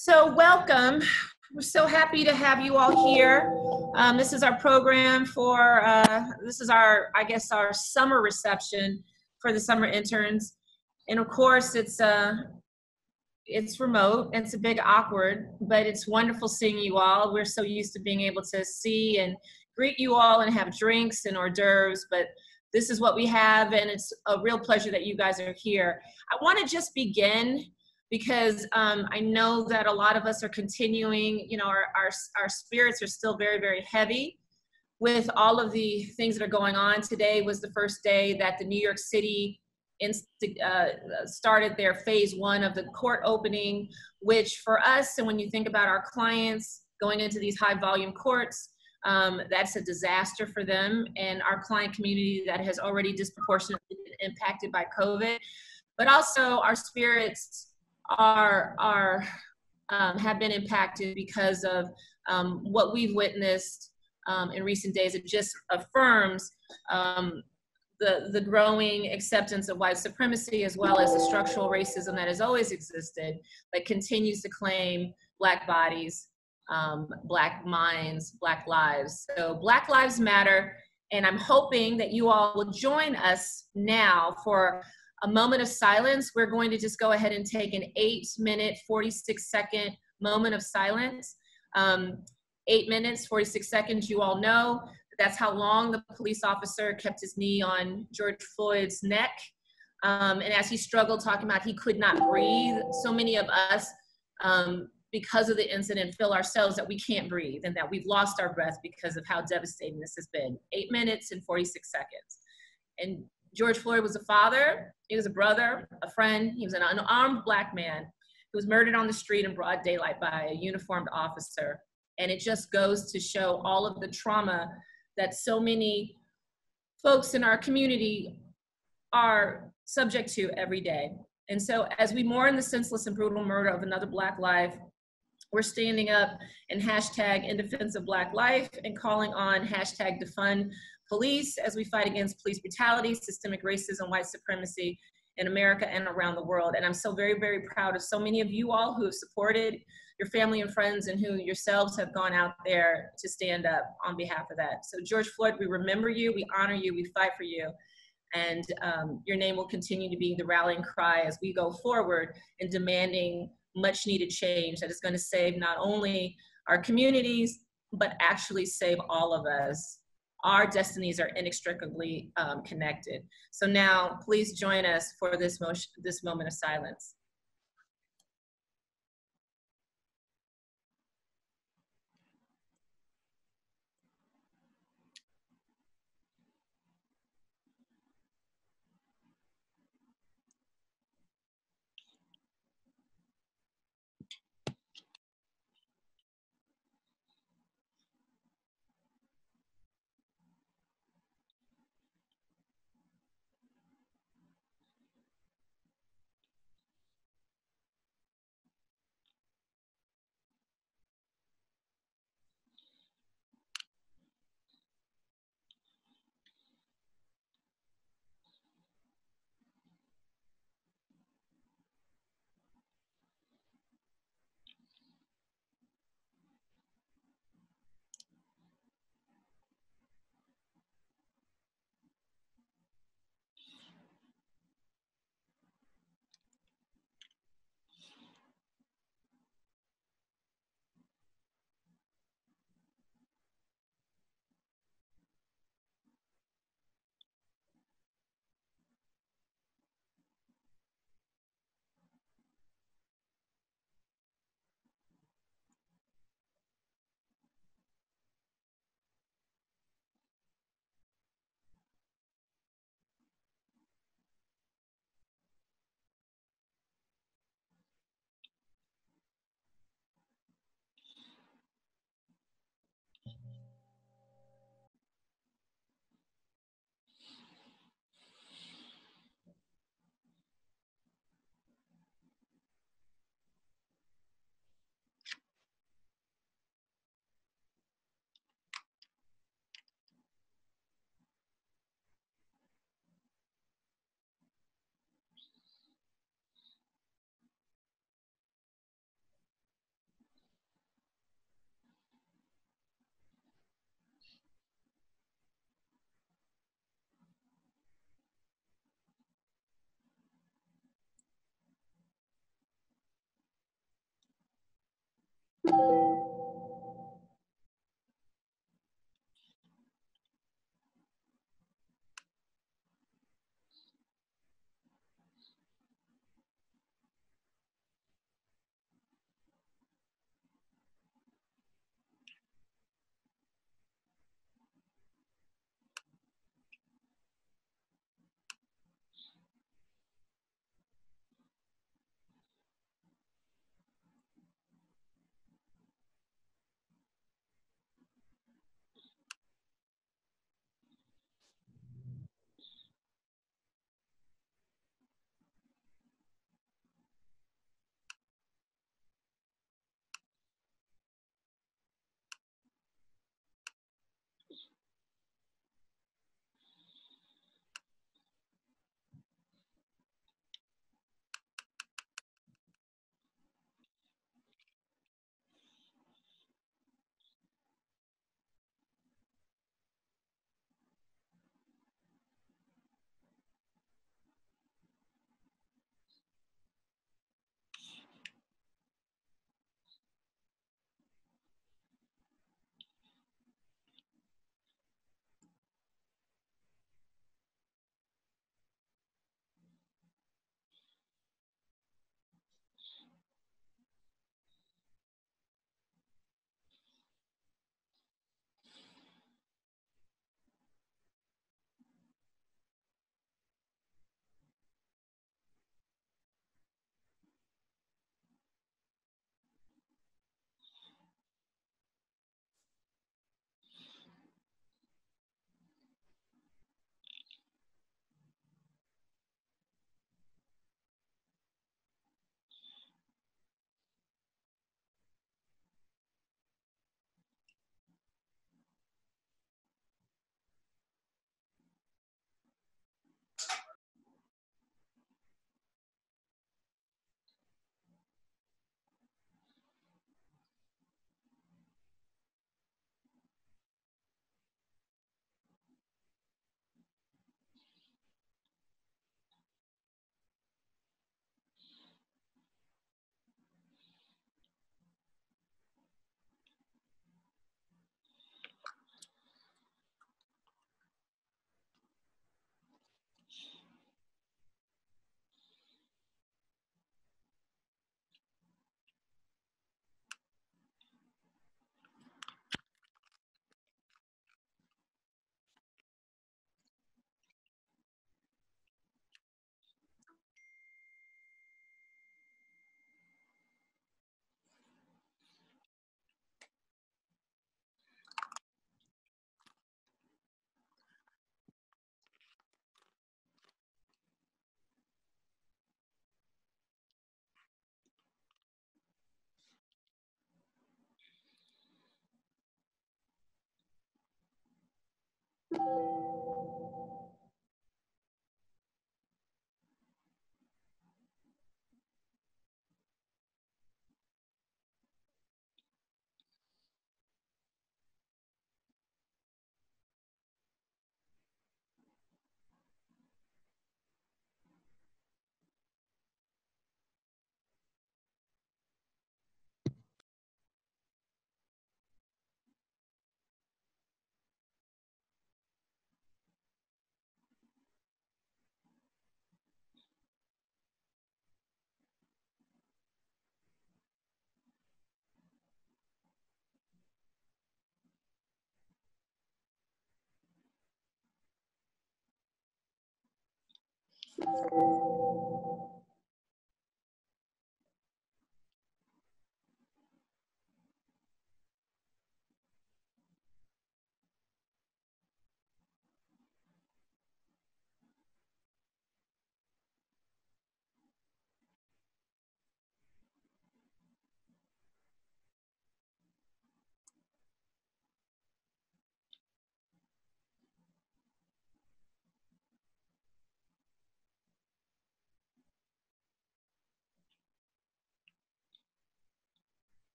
So welcome. We're so happy to have you all here. This is our program for, this is our, I guess, our summer reception for the summer interns. And of course, it's remote. It's a bit awkward, but it's wonderful seeing you all. We're so used to being able to see and greet you all and have drinks and hors d'oeuvres, but this is what we have, and it's a real pleasure that you guys are here. I want to just begin because I know that a lot of us are continuing, you know, our spirits are still very, very heavy with all of the things that are going on. Today was the first day that the New York City started their phase one of the court opening, which for us, and when you think about our clients going into these high volume courts, that's a disaster for them and our client community that has already disproportionately been impacted by COVID. But also our spirits have been impacted because of what we've witnessed in recent days. It just affirms the growing acceptance of white supremacy, as well as the structural racism that has always existed, but continues to claim Black bodies, Black minds, Black lives. So Black Lives Matter, and I'm hoping that you all will join us now for a moment of silence. We're going to just go ahead and take an 8-minute, 46-second moment of silence. 8 minutes, 46 seconds, you all know that's how long the police officer kept his knee on George Floyd's neck. And as he struggled, talking about he could not breathe, so many of us, because of the incident, feel ourselves that we can't breathe and that we've lost our breath because of how devastating this has been. 8 minutes and 46 seconds. And George Floyd was a father, he was a brother, a friend, he was an unarmed Black man who was murdered on the street in broad daylight by a uniformed officer. And it just goes to show all of the trauma that so many folks in our community are subject to every day. And so as we mourn the senseless and brutal murder of another Black life, we're standing up and hashtag in defense of Black life and calling on hashtag defund police as we fight against police brutality, systemic racism, white supremacy in America and around the world. And I'm so very, very proud of so many of you all who have supported your family and friends and who yourselves have gone out there to stand up on behalf of that. So George Floyd, we remember you, we honor you, we fight for you. And your name will continue to be the rallying cry as we go forward in demanding much needed change that is going to save not only our communities, but actually save all of us. Our destinies are inextricably connected. So now please join us for this moment of silence.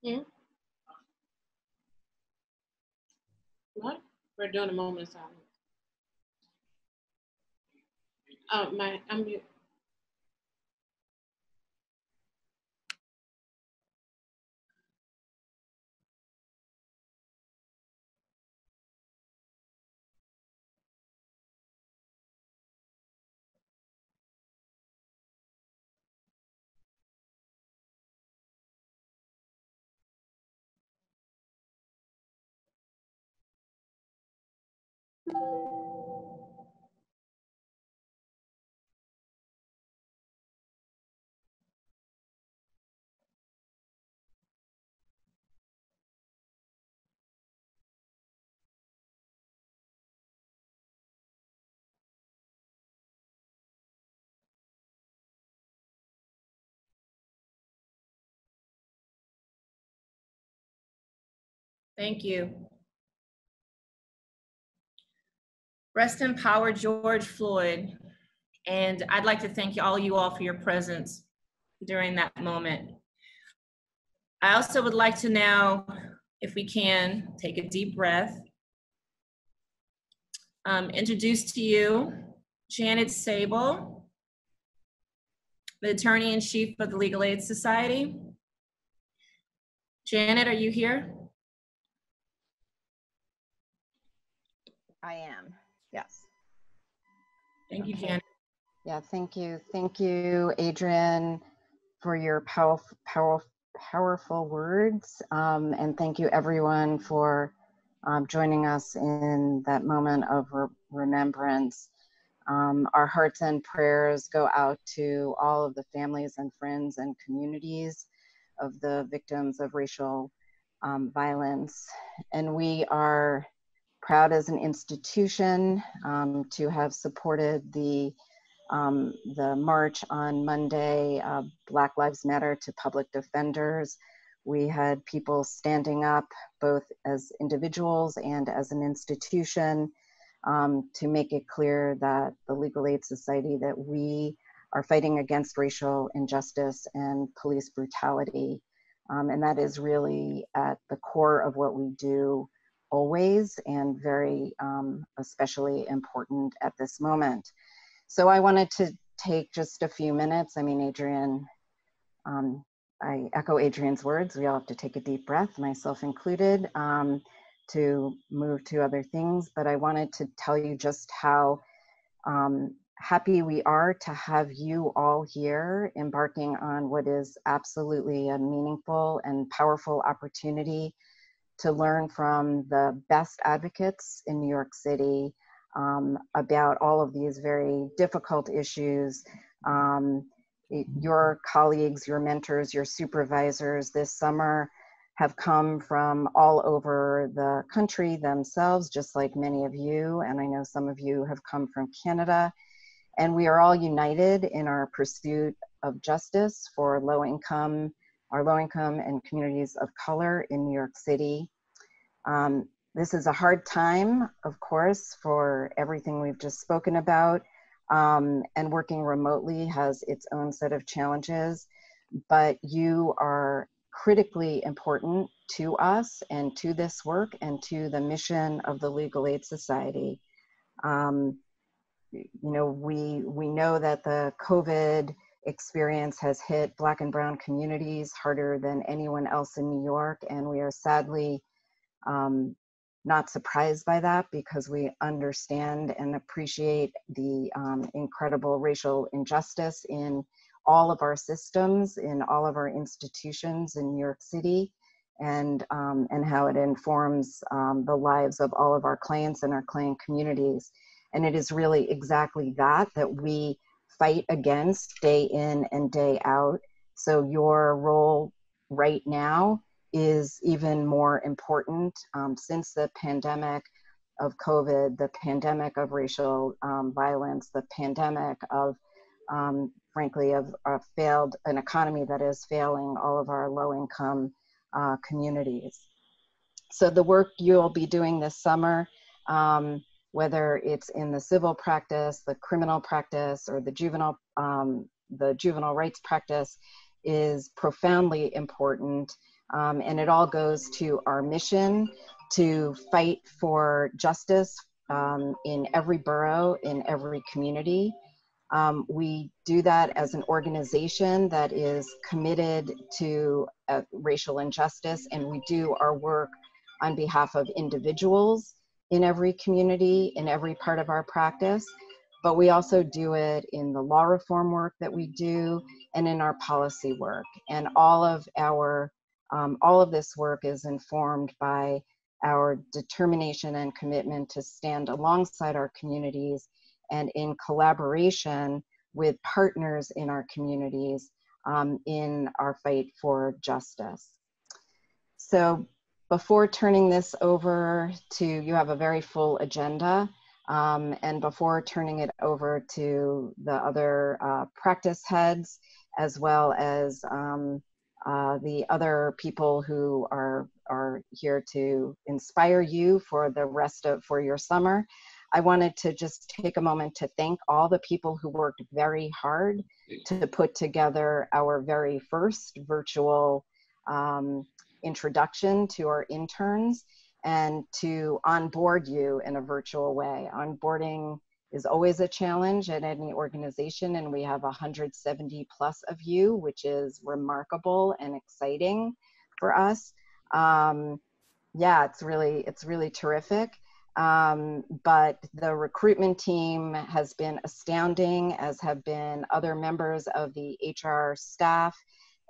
Hmm? What? We're doing a moment of silence. I'm mute. Thank you. Rest in power, George Floyd. And I'd like to thank all you all for your presence during that moment. I also would like to now, if we can, take a deep breath. Introduce to you Janet Sable, the Attorney-in-Chief of the Legal Aid Society. Janet, are you here? I am, yes. Thank you, Okay. Janet. Yeah, thank you. Thank you, Adrian, for your powerful words. And thank you, everyone, for joining us in that moment of remembrance. Our hearts and prayers go out to all of the families and friends and communities of the victims of racial violence. And we are proud as an institution to have supported the march on Monday, Black Lives Matter to public defenders. We had people standing up both as individuals and as an institution to make it clear that the Legal Aid Society, that we are fighting against racial injustice and police brutality. And that is really at the core of what we do always, and very especially important at this moment. So I wanted to take just a few minutes. I mean, Adrian, I echo Adrian's words. We all have to take a deep breath, myself included, to move to other things. But I wanted to tell you just how happy we are to have you all here embarking on what is absolutely a meaningful and powerful opportunity to learn from the best advocates in New York City about all of these very difficult issues. Your colleagues, your mentors, your supervisors this summer have come from all over the country themselves, just like many of you, and I know some of you have come from Canada, and we are all united in our pursuit of justice for our low income and communities of color in New York City. This is a hard time, of course, for everything we've just spoken about, and working remotely has its own set of challenges, but you are critically important to us and to this work and to the mission of the Legal Aid Society. You know, we know that the COVID experience has hit Black and Brown communities harder than anyone else in New York, and we are sadly not surprised by that, because we understand and appreciate the incredible racial injustice in all of our systems, in all of our institutions in New York City, and how it informs the lives of all of our clients and our client communities. And it is really exactly that we fight against day in and day out. So your role right now is even more important since the pandemic of COVID, the pandemic of racial violence, the pandemic of, frankly, of an economy that is failing all of our low-income communities. So the work you'll be doing this summer, whether it's in the civil practice, the criminal practice, or the juvenile rights practice, is profoundly important. And it all goes to our mission to fight for justice in every borough, in every community. We do that as an organization that is committed to racial injustice, and we do our work on behalf of individuals in every community, in every part of our practice. But we also do it in the law reform work that we do and in our policy work. And all of this work is informed by our determination and commitment to stand alongside our communities and in collaboration with partners in our communities in our fight for justice. So before turning this over to, you have a very full agenda, and before turning it over to the other practice heads, as well as the other people who are here to inspire you for for your summer, I wanted to just take a moment to thank all the people who worked very hard to put together our very first virtual introduction to our interns and to onboard you in a virtual way. Onboarding is always a challenge at any organization, and we have 170 plus of you, which is remarkable and exciting for us. Yeah, it's really terrific. But the recruitment team has been astounding, as have been other members of the HR staff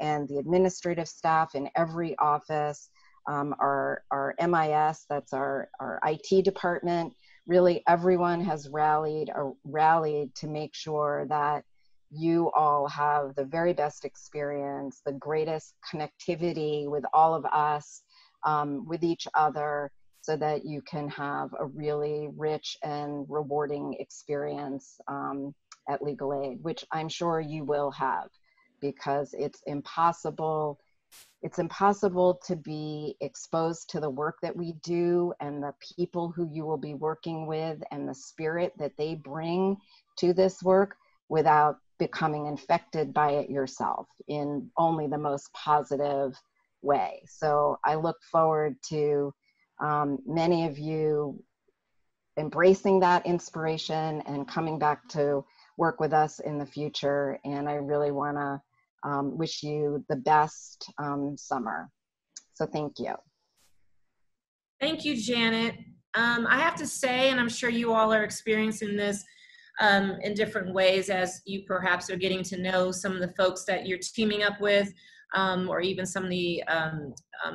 and the administrative staff in every office, our MIS, that's our IT department. Really, everyone has rallied to make sure that you all have the very best experience, the greatest connectivity with all of us, with each other, so that you can have a really rich and rewarding experience at Legal Aid, which I'm sure you will have, because it's impossible to be exposed to the work that we do and the people who you will be working with and the spirit that they bring to this work without becoming infected by it yourself in only the most positive way. So I look forward to many of you embracing that inspiration and coming back to work with us in the future. And I really want to wish you the best summer. So thank you. Thank you, Janet. I have to say, and I'm sure you all are experiencing this in different ways as you perhaps are getting to know some of the folks that you're teaming up with, or even some of the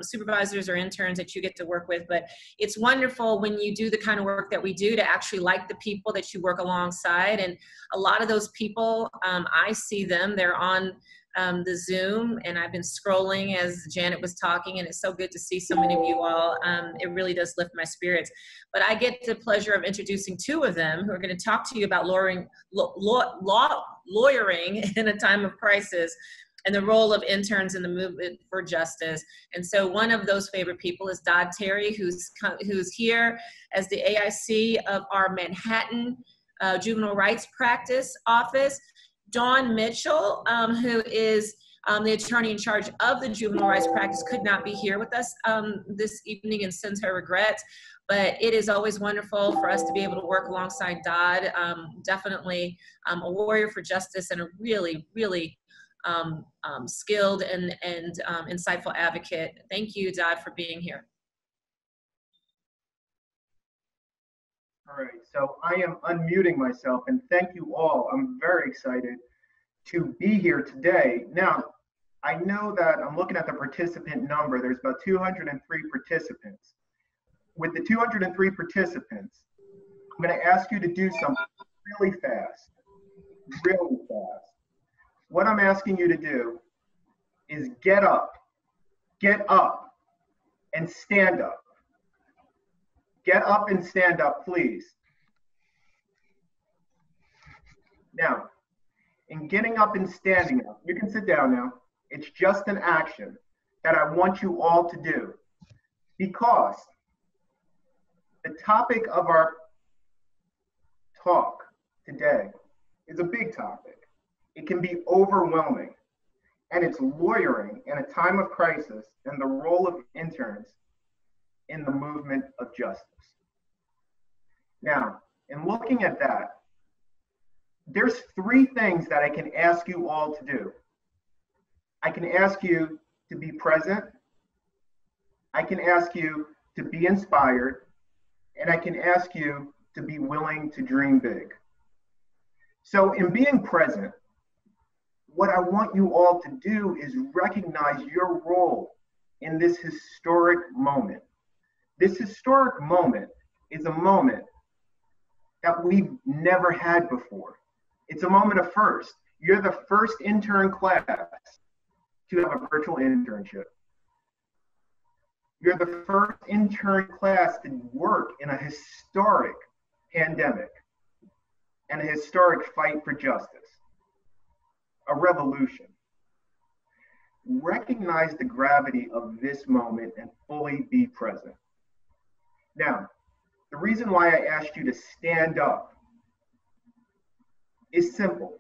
supervisors or interns that you get to work with. But it's wonderful when you do the kind of work that we do to actually like the people that you work alongside. And a lot of those people, I see them, they're on the Zoom, and I've been scrolling as Janet was talking, and it's so good to see so many of you all. It really does lift my spirits. But I get the pleasure of introducing two of them who are going to talk to you about lawyering in a time of crisis and the role of interns in the movement for justice. And so one of those favorite people is Dodd Terry, who's here as the AIC of our Manhattan Juvenile Rights Practice Office. Dawn Mitchell, who is the attorney in charge of the Juvenile Rights Practice, could not be here with us this evening and sends her regrets. But it is always wonderful for us to be able to work alongside Dodd. Definitely a warrior for justice and a really, really skilled and insightful advocate. Thank you, Dodd, for being here. All right, so I am unmuting myself, and thank you all. I'm very excited to be here today. Now, I know that I'm looking at the participant number. There's about 203 participants. With the 203 participants, I'm going to ask you to do something really fast, really fast. What I'm asking you to do is get up, and stand up. Get up and stand up, please. Now, in getting up and standing up, you can sit down now. It's just an action that I want you all to do, because the topic of our talk today is a big topic. It can be overwhelming. and it's lawyering in a time of crisis and the role of interns in the movement of justice. Now, in looking at that, there's three things that I can ask you all to do. I can ask you to be present, I can ask you to be inspired, and I can ask you to be willing to dream big. So in being present, what I want you all to do is recognize your role in this historic moment. This historic moment is a moment that we've never had before. It's a moment of first. You're the first intern class to have a virtual internship. You're the first intern class to work in a historic pandemic and a historic fight for justice, a revolution. Recognize the gravity of this moment and fully be present. Now, the reason why I asked you to stand up is simple.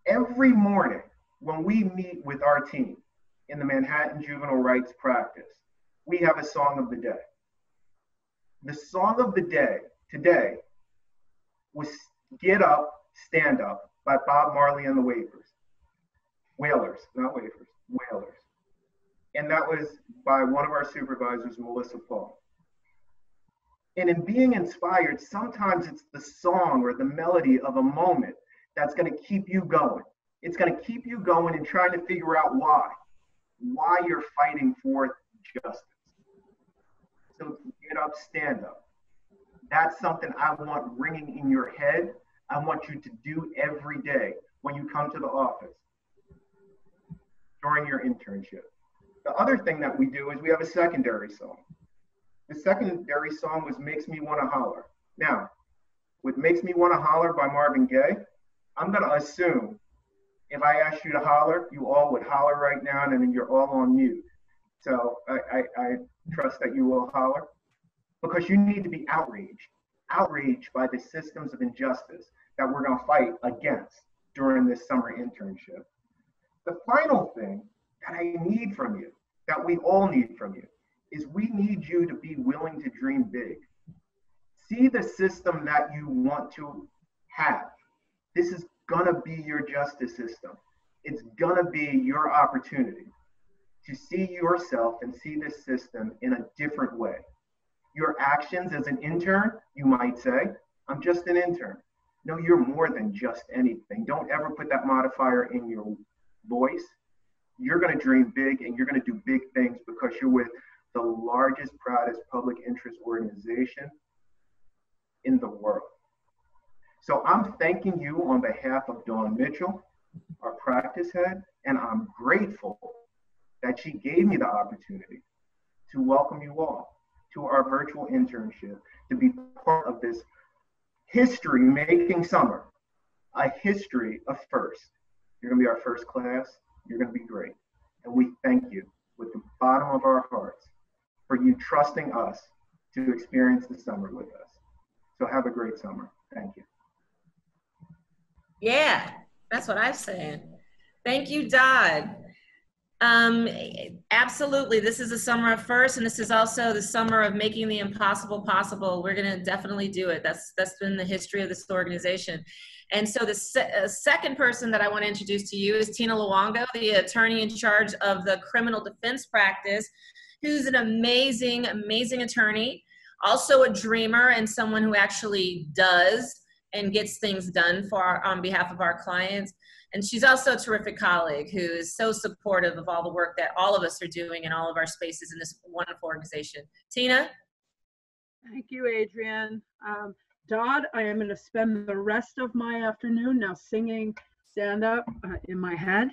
Every morning when we meet with our team in the Manhattan Juvenile Rights Practice, we have a song of the day. The song of the day today was Get Up, Stand Up by Bob Marley and the Wailers, not Wafers, Wailers. And that was by one of our supervisors, Melissa Paul. And in being inspired, sometimes it's the song or the melody of a moment that's going to keep you going. It's going to keep you going and trying to figure out why you're fighting for justice. So get up, stand up. That's something I want ringing in your head. I want you to do every day when you come to the office during your internship. The other thing that we do is we have a secondary song. The secondary song was Makes Me Wanna Holler. Now, with Makes Me Wanna Holler by Marvin Gaye, I'm gonna assume if I asked you to holler, you all would holler right now and then you're all on mute. So I trust that you will holler because you need to be outraged by the systems of injustice that we're gonna fight against during this summer internship. The final thing that I need from you, that we all need from you, is we need you to be willing to dream big. See the system that you want to have. This is gonna be your justice system. It's gonna be your opportunity to see yourself and see this system in a different way. Your actions as an intern, you might say, I'm just an intern. No, you're more than just anything. Don't ever put that modifier in your voice. You're gonna dream big and you're gonna do big things because you're with the largest, proudest public interest organization in the world. So I'm thanking you on behalf of Dawn Mitchell, our practice head, and I'm grateful that she gave me the opportunity to welcome you all to our virtual internship, to be part of this history-making summer, a history of first. You're gonna be our first class, you're gonna be great. And we thank you with the bottom of our hearts for you trusting us to experience the summer with us. So have a great summer. Thank you. Yeah, that's what I'm saying. Thank you, Dodd. Absolutely, this is a summer of first, and this is also the summer of making the impossible possible. We're gonna definitely do it. That's been the history of this organization. And so the second person that I want to introduce to you is Tina Lewango, the attorney in charge of the criminal defense practice, who's an amazing, amazing attorney, also a dreamer and someone who actually does and gets things done for on behalf of our clients. And she's also a terrific colleague who is so supportive of all the work that all of us are doing in all of our spaces in this wonderful organization. Tina? Thank you, Adrienne. Dodd, I am going to spend the rest of my afternoon now singing Stand Up in my head.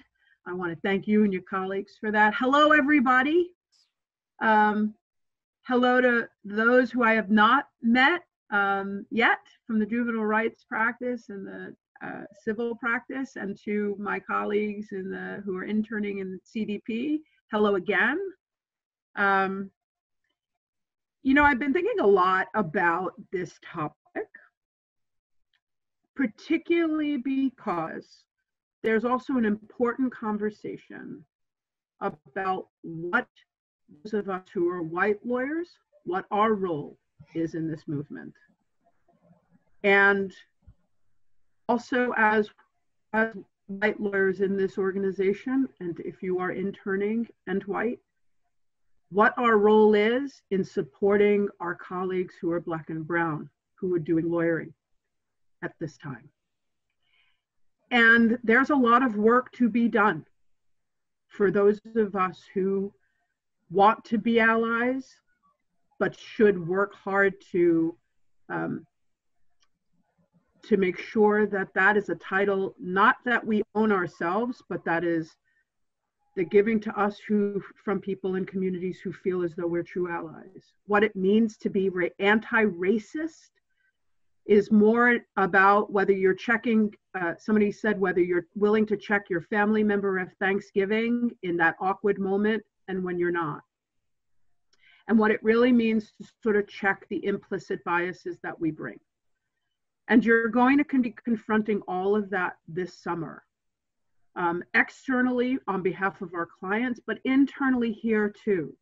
I want to thank you and your colleagues for that. Hello, everybody. Hello to those who I have not met yet from the juvenile rights practice and the civil practice, and to my colleagues who are interning in CDP. Hello again. You know, I've been thinking a lot about this topic, particularly because there's also an important conversation about what those of us who are white lawyers, what our role is in this movement. And also as white lawyers in this organization, and if you are interning and white, what our role is in supporting our colleagues who are Black and brown, who are doing lawyering at this time. And there's a lot of work to be done for those of us who want to be allies, but should work hard to make sure that that is a title, not that we own ourselves, but that is the giving to us from people in communities who feel as though we're true allies. What it means to be anti-racist is more about whether you're checking, somebody said whether you're willing to check your family member of Thanksgiving in that awkward moment and when you're not. And what it really means to sort of check the implicit biases that we bring. And you're going to be confronting all of that this summer. Externally on behalf of our clients, but internally here too.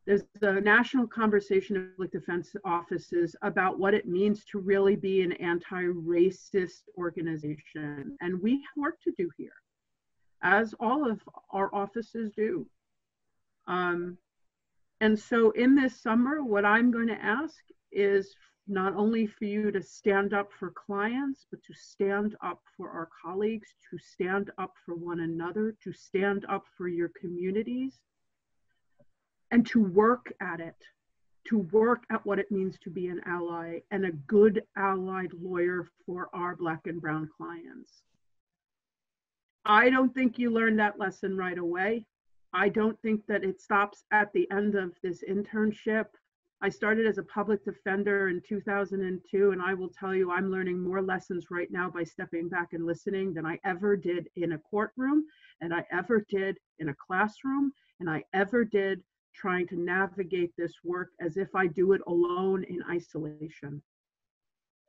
There's a national conversation of public defense offices about what it means to really be an anti-racist organization. And we have work to do here, as all of our offices do. And so in this summer, what I'm going to ask is not only for you to stand up for clients, but to stand up for our colleagues, to stand up for one another, to stand up for your communities, and to work at it, to work at what it means to be an ally and a good allied lawyer for our Black and brown clients. I don't think you learned that lesson right away. I don't think that it stops at the end of this internship. I started as a public defender in 2002, and I will tell you I'm learning more lessons right now by stepping back and listening than I ever did in a courtroom, and I ever did in a classroom, and I ever did trying to navigate this work as if I do it alone in isolation.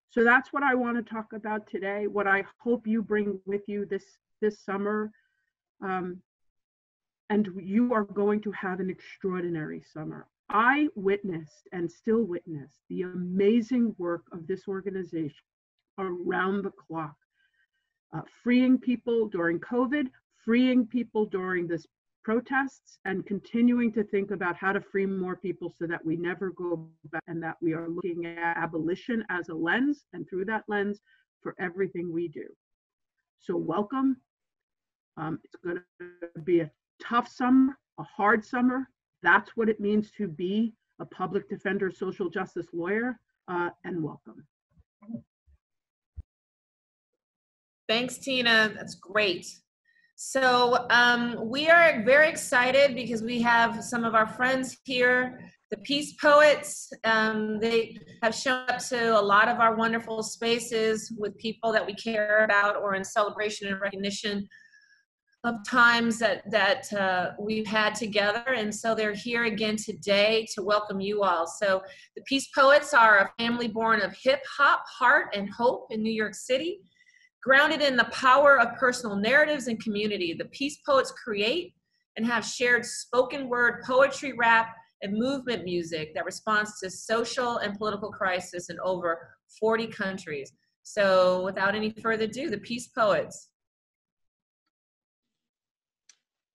So that's what I want to talk about today, what I hope you bring with you this summer. And you are going to have an extraordinary summer. I witnessed and still witness the amazing work of this organization around the clock, freeing people during COVID, freeing people during this protests, and continuing to think about how to free more people so that we never go back, and that we are looking at abolition as a lens, and through that lens for everything we do. So welcome. It's going to be a tough summer, a hard summer. That's what it means to be a public defender, social justice lawyer, and welcome. Thanks, Tina. That's great. So we are very excited because we have some of our friends here, the Peace Poets. They have shown up to a lot of our wonderful spaces with people that we care about or in celebration and recognition of times that we've had together. And so they're here again today to welcome you all. So the Peace Poets are a family born of hip hop, heart, and hope in New York City. Grounded in the power of personal narratives and community, the Peace Poets create and have shared spoken word, poetry, rap, and movement music that responds to social and political crisis in over 40 countries. So without any further ado, the Peace Poets.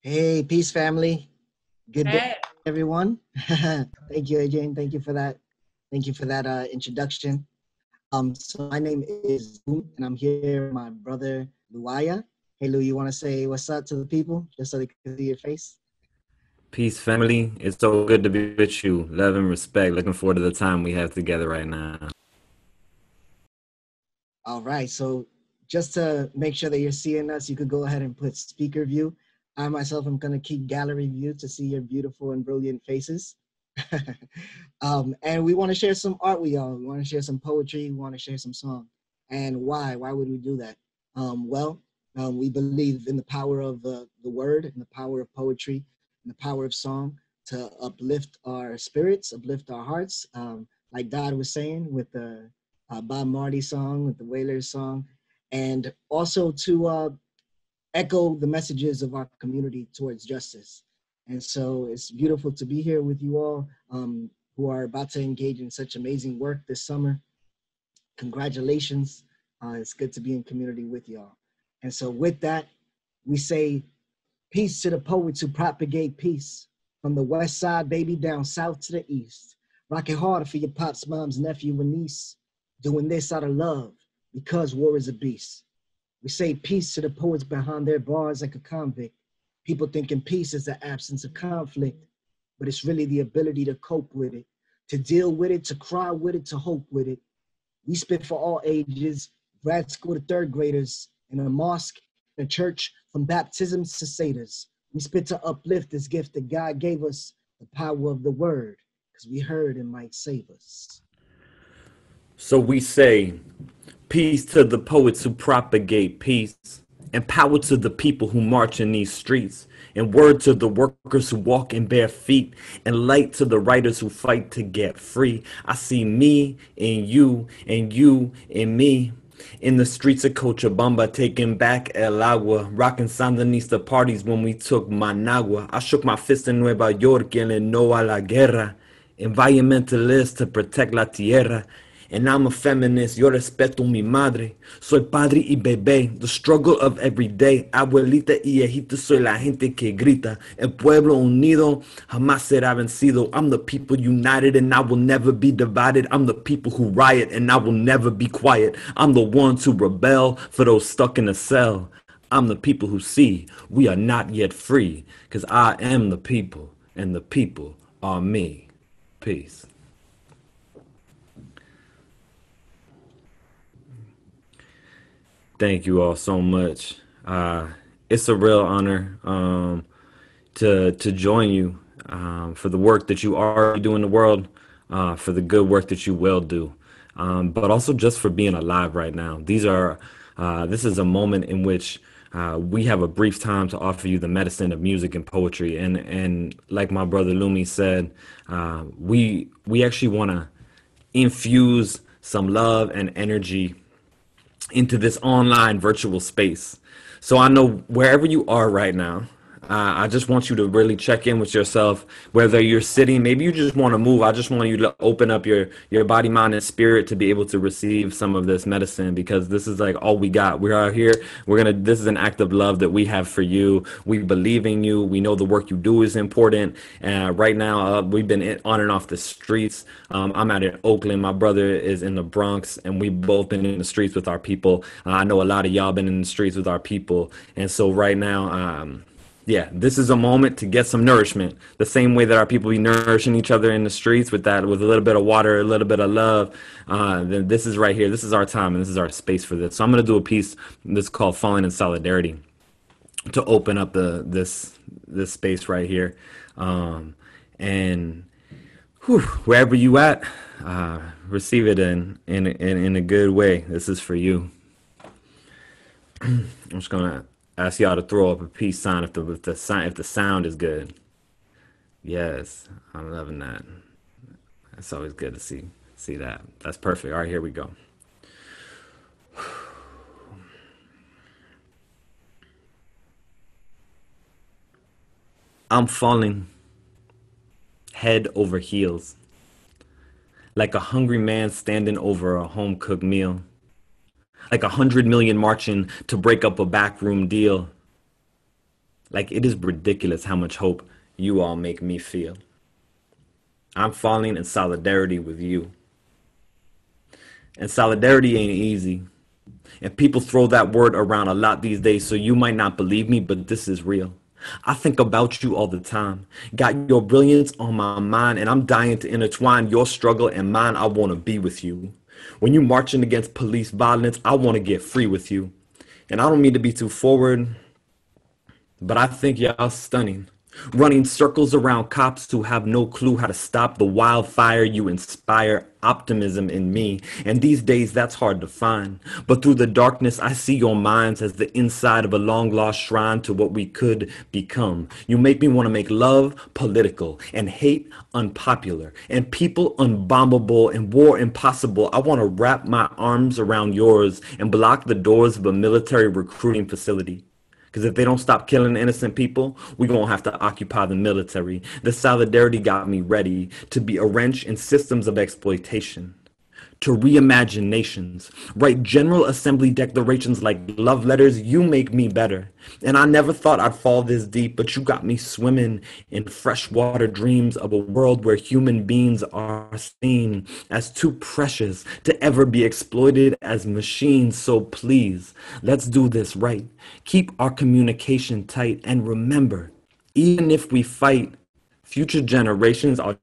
Hey, Peace family. Good day, Hey. everyone. Thank you, Adrian. Thank you for that. Thank you for that introduction. So my name is Lou, and I'm here with my brother, Luaya. Hey, Lou, you want to say what's up to the people, just so they can see your face? Peace, family. It's so good to be with you. Love and respect. Looking forward to the time we have together right now. All right. So just to make sure that you're seeing us, you could go ahead and put speaker view. I myself am going to keep gallery view to see your beautiful and brilliant faces. And we want to share some art with y'all. We want to share some poetry. We want to share some song. And why? Why would we do that? We believe in the power of the word, and the power of poetry, and the power of song to uplift our spirits, uplift our hearts. Like Dodd was saying with the Bob Marley song, with the Wailers song, and also to echo the messages of our community towards justice. And so it's beautiful to be here with you all who are about to engage in such amazing work this summer. Congratulations. It's good to be in community with y'all. And so with that, we say peace to the poets who propagate peace. From the west side, baby, down south to the east. Rock it hard for your pops, moms, nephew, and niece. Doing this out of love because war is a beast. We say peace to the poets behind their bars like a convict. People thinking peace is the absence of conflict, but it's really the ability to cope with it, to deal with it, to cry with it, to hope with it. We spit for all ages, grad school to third graders, in a mosque, in a church, from baptisms to satyrs. We spit to uplift this gift that God gave us, the power of the word, because we heard it might save us. So we say, peace to the poets who propagate peace, and power to the people who march in these streets, and word to the workers who walk in bare feet, and light to the writers who fight to get free. I see me in you in me. In the streets of Cochabamba, taking back El Agua, rocking Sandinista parties when we took Managua. I shook my fist in Nueva York and in No a la Guerra. Environmentalist to protect la tierra. And I'm a feminist, yo respeto mi madre. Soy padre y bebé, the struggle of every day. Abuelita y hijita, soy la gente que grita. El pueblo unido jamás será vencido. I'm the people united and I will never be divided. I'm the people who riot and I will never be quiet. I'm the ones who rebel for those stuck in a cell. I'm the people who see we are not yet free. Cause I am the people and the people are me. Peace. Thank you all so much. It's a real honor to join you for the work that you already do in the world, for the good work that you will do, but also just for being alive right now. This is a moment in which we have a brief time to offer you the medicine of music and poetry. And like my brother Lumi said, we actually want to infuse some love and energy into this online virtual space. So I know wherever you are right now, I just want you to really check in with yourself, whether you're sitting, maybe you just want to move. I just want you to open up your body, mind, and spirit to be able to receive some of this medicine, because this is like all we got. We are here. This is an act of love that we have for you. We believe in you. We know the work you do is important. And right now, we've been on and off the streets. I'm out in Oakland. My brother is in the Bronx, and we've both been in the streets with our people. I know a lot of y'all been in the streets with our people. And so right now, yeah, this is a moment to get some nourishment. The same way that our people be nourishing each other in the streets with a little bit of water, a little bit of love. Then this is right here. This is our time, and this is our space for this. So I'm going to do a piece that's called "Falling in Solidarity" to open up this space right here. And wherever you at, receive it in a good way. This is for you. I'm just gonna ask y'all to throw up a peace sign if the sound is good. Yes, I'm loving that. It's always good to see that. That's perfect. All right, here we go. I'm falling head over heels, like a hungry man standing over a home-cooked meal. Like 100 million marching to break up a backroom deal. Like it is ridiculous how much hope you all make me feel. I'm falling in solidarity with you. And solidarity ain't easy. And people throw that word around a lot these days, so you might not believe me, but this is real. I think about you all the time. Got your brilliance on my mind, and I'm dying to intertwine your struggle and mine. I want to be with you. When you're marching against police violence, I want to get free with you. And I don't mean to be too forward, but I think y'all stunning. Running circles around cops who have no clue how to stop the wildfire. You inspire optimism in me. And these days, that's hard to find. But through the darkness, I see your minds as the inside of a long-lost shrine to what we could become. You make me want to make love political and hate unpopular and people unbombable and war impossible. I want to wrap my arms around yours and block the doors of a military recruiting facility. Because if they don't stop killing innocent people, we're going to have to occupy the military. The solidarity got me ready to be a wrench in systems of exploitation, to reimagine nations, write General Assembly declarations like love letters. You make me better. And I never thought I'd fall this deep, but you got me swimming in freshwater dreams of a world where human beings are seen as too precious to ever be exploited as machines. So please, let's do this right. Keep our communication tight, and remember, even if we fight, future generations are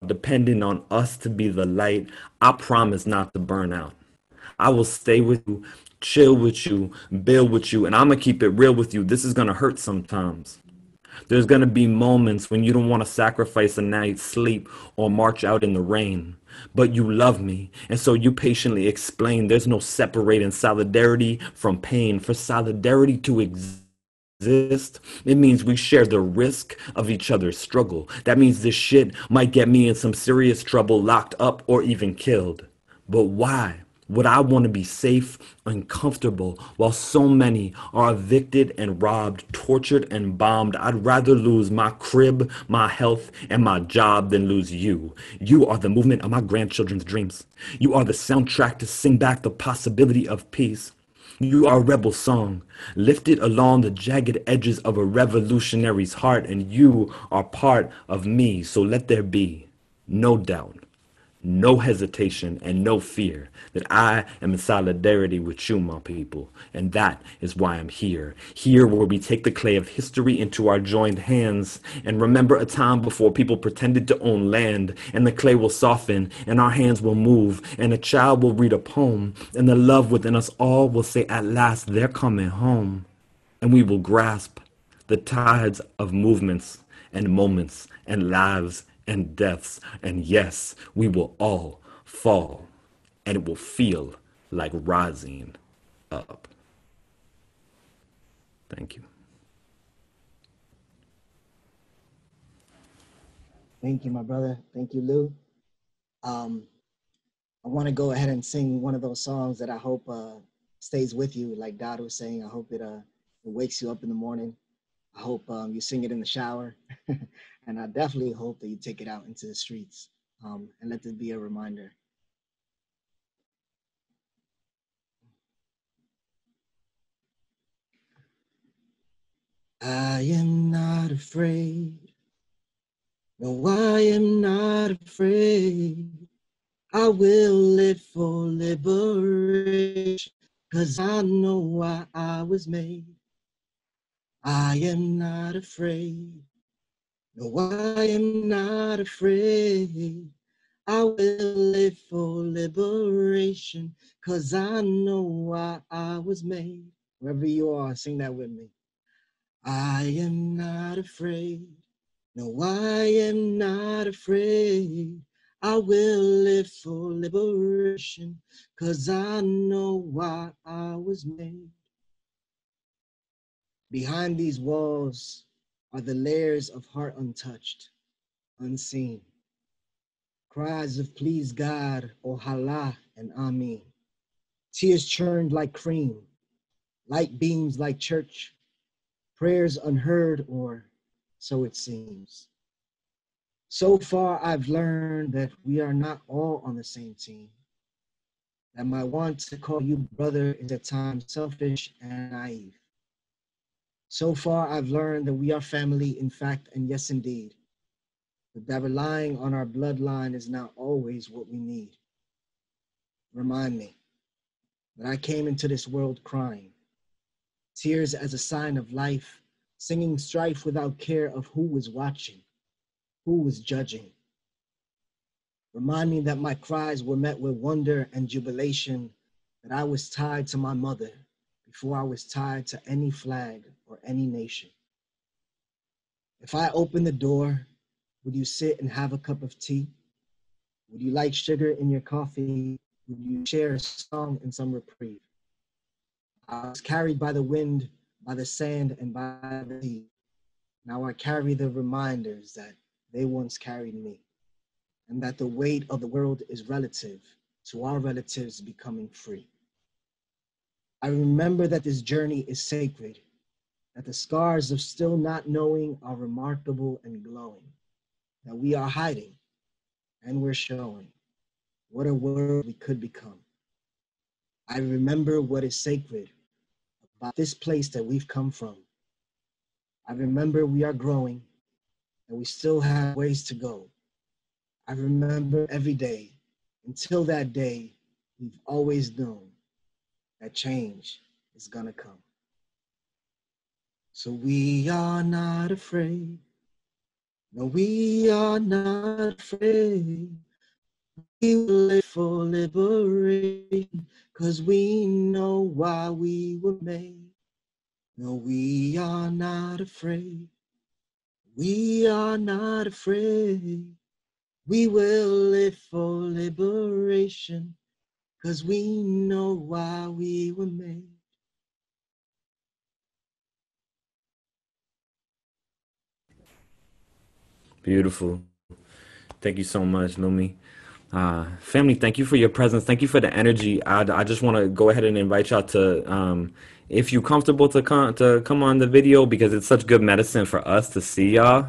depending on us to be the light. I promise not to burn out. I will stay with you, chill with you, build with you, and I'm going to keep it real with you. This is going to hurt sometimes. There's going to be moments when you don't want to sacrifice a night's sleep or march out in the rain. But you love me, and so you patiently explain there's no separating solidarity from pain. For solidarity to exist, it means we share the risk of each other's struggle. That means this shit might get me in some serious trouble, locked up, or even killed. But why would I want to be safe and comfortable while so many are evicted and robbed, tortured and bombed? I'd rather lose my crib, my health, and my job than lose you. You are the movement of my grandchildren's dreams. You are the soundtrack to sing back the possibility of peace. You are a rebel song, lifted along the jagged edges of a revolutionary's heart, and you are part of me. So let there be no doubt, no hesitation, and no fear that I am in solidarity with you, my people. And that is why I'm here. Here where we take the clay of history into our joined hands and remember a time before people pretended to own land, and the clay will soften and our hands will move, and a child will read a poem, and the love within us all will say, at last, they're coming home. And we will grasp the tides of movements and moments and lives and deaths. And yes, we will all fall, and it will feel like rising up. Thank you. Thank you, my brother. Thank you, Lou. I want to go ahead and sing one of those songs that I hope stays with you. Like God was saying, I hope it wakes you up in the morning. I hope you sing it in the shower. And I definitely hope that you take it out into the streets and let it be a reminder. I am not afraid. No, I am not afraid. I will live for liberation, 'cause I know why I was made. I am not afraid. No, I am not afraid. I will live for liberation, 'cause I know why I was made. Wherever you are, sing that with me. I am not afraid. No, I am not afraid. I will live for liberation, 'cause I know why I was made. Behind these walls are the layers of heart untouched, unseen. Cries of please God, Ojalá, and Amen. Tears churned like cream, light beams like church, prayers unheard, or so it seems. So far, I've learned that we are not all on the same team. That my want to call you brother is at times selfish and naive. So far, I've learned that we are family, in fact, and yes, indeed. But that relying on our bloodline is not always what we need. Remind me that I came into this world crying, tears as a sign of life, singing strife without care of who was watching, who was judging. Remind me that my cries were met with wonder and jubilation, that I was tied to my mother before I was tied to any flag or any nation. If I open the door, would you sit and have a cup of tea? Would you like sugar in your coffee? Would you share a song and some reprieve? I was carried by the wind, by the sand, and by the sea. Now I carry the reminders that they once carried me, and that the weight of the world is relative to our relatives becoming free. I remember that this journey is sacred, that the scars of still not knowing are remarkable and glowing, that we are hiding and we're showing what a world we could become. I remember what is sacred about this place that we've come from. I remember we are growing and we still have ways to go. I remember every day until that day we've always known that change is gonna come. So we are not afraid. No, we are not afraid. We will live for liberation, 'cause we know why we were made. No, we are not afraid. We are not afraid. We will live for liberation, 'cause we know why we were made. Beautiful. Thank you so much, Lumi. Family, thank you for your presence. Thank you for the energy. I just want to go ahead and invite y'all to, if you're comfortable to come on the video, because it's such good medicine for us to see y'all.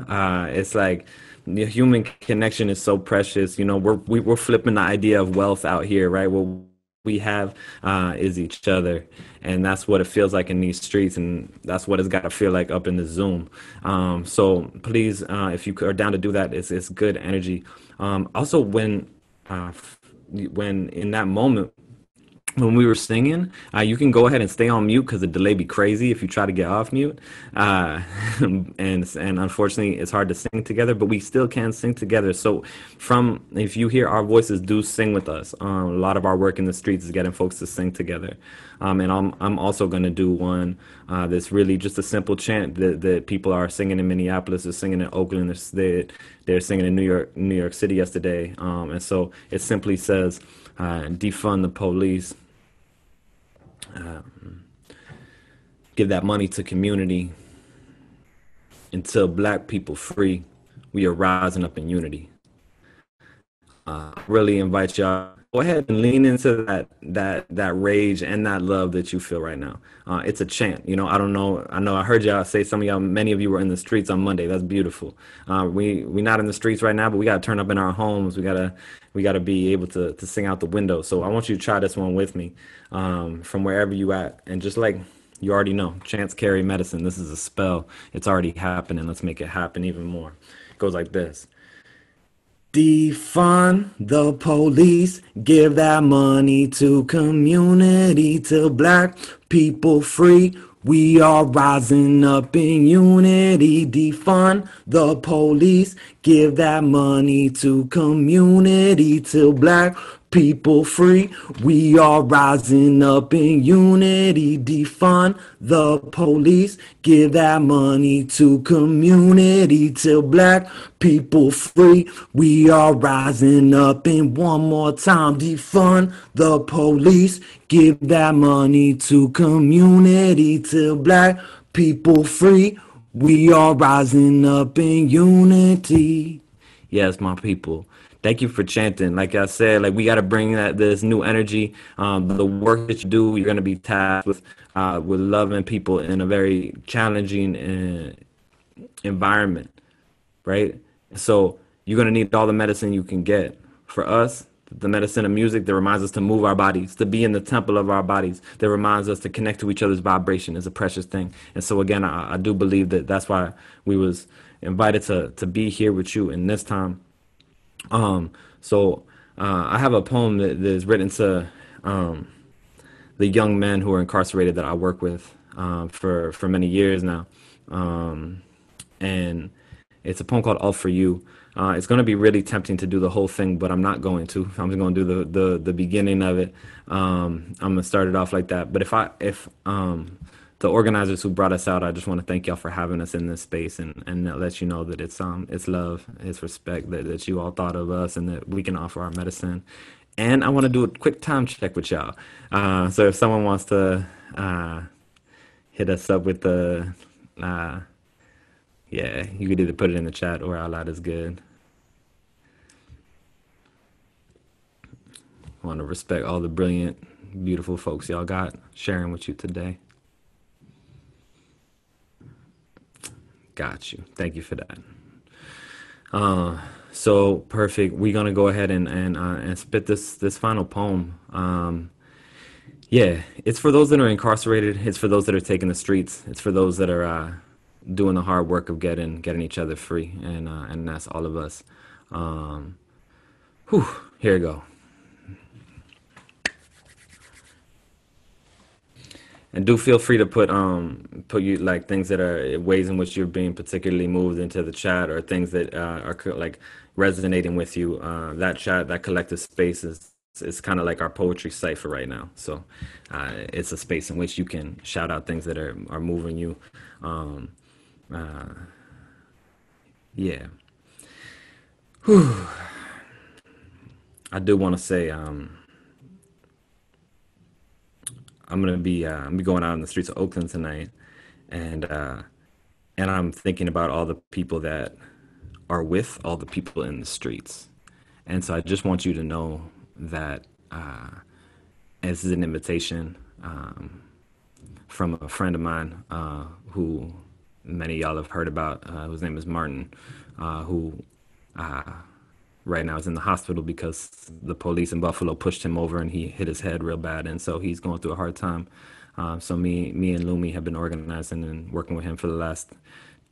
It's like the human connection is so precious. You know, we're flipping the idea of wealth out here, right? What we have is each other, and that's what it feels like in these streets, and that's what it's got to feel like up in the Zoom. So please, if you are down to do that, it's good energy. Also, when in that moment when we were singing, you can go ahead and stay on mute because the delay be crazy if you try to get off mute. And unfortunately, it's hard to sing together, but we still can sing together. So if you hear our voices, do sing with us. A lot of our work in the streets is getting folks to sing together. And I'm also going to do one that's really just a simple chant that people are singing in Minneapolis, they're singing in Oakland, they're singing in New York City yesterday. And so it simply says, defund the police, give that money to community. Until black people free, we are rising up in unity. Really invite y'all, go ahead and lean into that rage and that love that you feel right now. It's a chant, you know. I know I heard y'all say, many of you were in the streets on Monday. That's beautiful. We not in the streets right now, but we got to turn up in our homes. We gotta be able to sing out the window. So I want you to try this one with me, from wherever you at, and just like you already know, chants carry medicine. This is a spell. It's already happening. Let's make it happen even more. It goes like this. Defund the police, give that money to community, till black people free. We are rising up in unity. Defund the police, give that money to community, till black people free. We are rising up in unity. Defund the police, give that money to community, till black people free. We are rising up in one more time. Defund the police, give that money to community, till black people free. We are rising up in unity. Yes, my people. Thank you for chanting. Like I said, like we got to bring this new energy. The work that you do, you're going to be tasked with loving people in a very challenging environment, right? So you're going to need all the medicine you can get. For us, the medicine of music that reminds us to move our bodies, to be in the temple of our bodies, that reminds us to connect to each other's vibration is a precious thing. And so again, I do believe that that's why we was invited to be here with you in this time. I have a poem that is written to the young men who are incarcerated that I work with for many years now. And it's a poem called All For You. It's going to be really tempting to do the whole thing, but I'm not going to. I'm just going to do the beginning of it. I'm going to start it off like that. But if the organizers who brought us out, I just want to thank y'all for having us in this space and let you know that it's love, it's respect that you all thought of us and that we can offer our medicine. And I want to do a quick time check with y'all. So if someone wants to hit us up with the yeah, you could either put it in the chat or out loud is good. I want to respect all the brilliant, beautiful folks y'all got sharing with you today. Got you. Thank you for that. So perfect. We're gonna go ahead and spit this final poem. Yeah, it's for those that are incarcerated. It's for those that are taking the streets. It's for those that are doing the hard work of getting each other free, and that's all of us. Whew, here we go. And do feel free to put you like things that are ways in which you're being particularly moved into the chat, or things that are like resonating with you. That chat, that collective space is kind of like our poetry cipher right now. So it's a space in which you can shout out things that are moving you. Yeah. Whew. I do want to say I'm gonna be going out in the streets of Oakland tonight, and I'm thinking about all the people that are with all the people in the streets, and so I just want you to know that this is an invitation from a friend of mine who many of y'all have heard about, whose name is Martin, who right now is in the hospital because the police in Buffalo pushed him over and he hit his head real bad, and so he's going through a hard time. So me and Lumi have been organizing and working with him for the last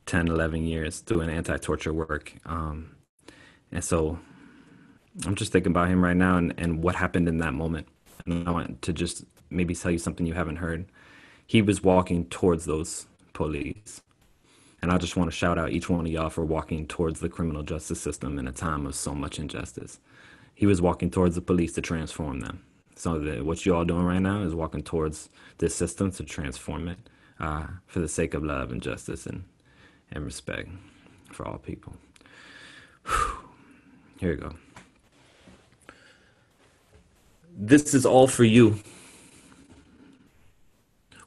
10, 11 years doing anti-torture work. And so I'm just thinking about him right now and what happened in that moment. And I want to just maybe tell you something you haven't heard. He was walking towards those police. And I just want to shout out each one of y'all for walking towards the criminal justice system in a time of so much injustice. He was walking towards the police to transform them. So what you all doing right now is walking towards this system to transform it for the sake of love and justice and respect for all people. Whew. Here we go. This is all for you.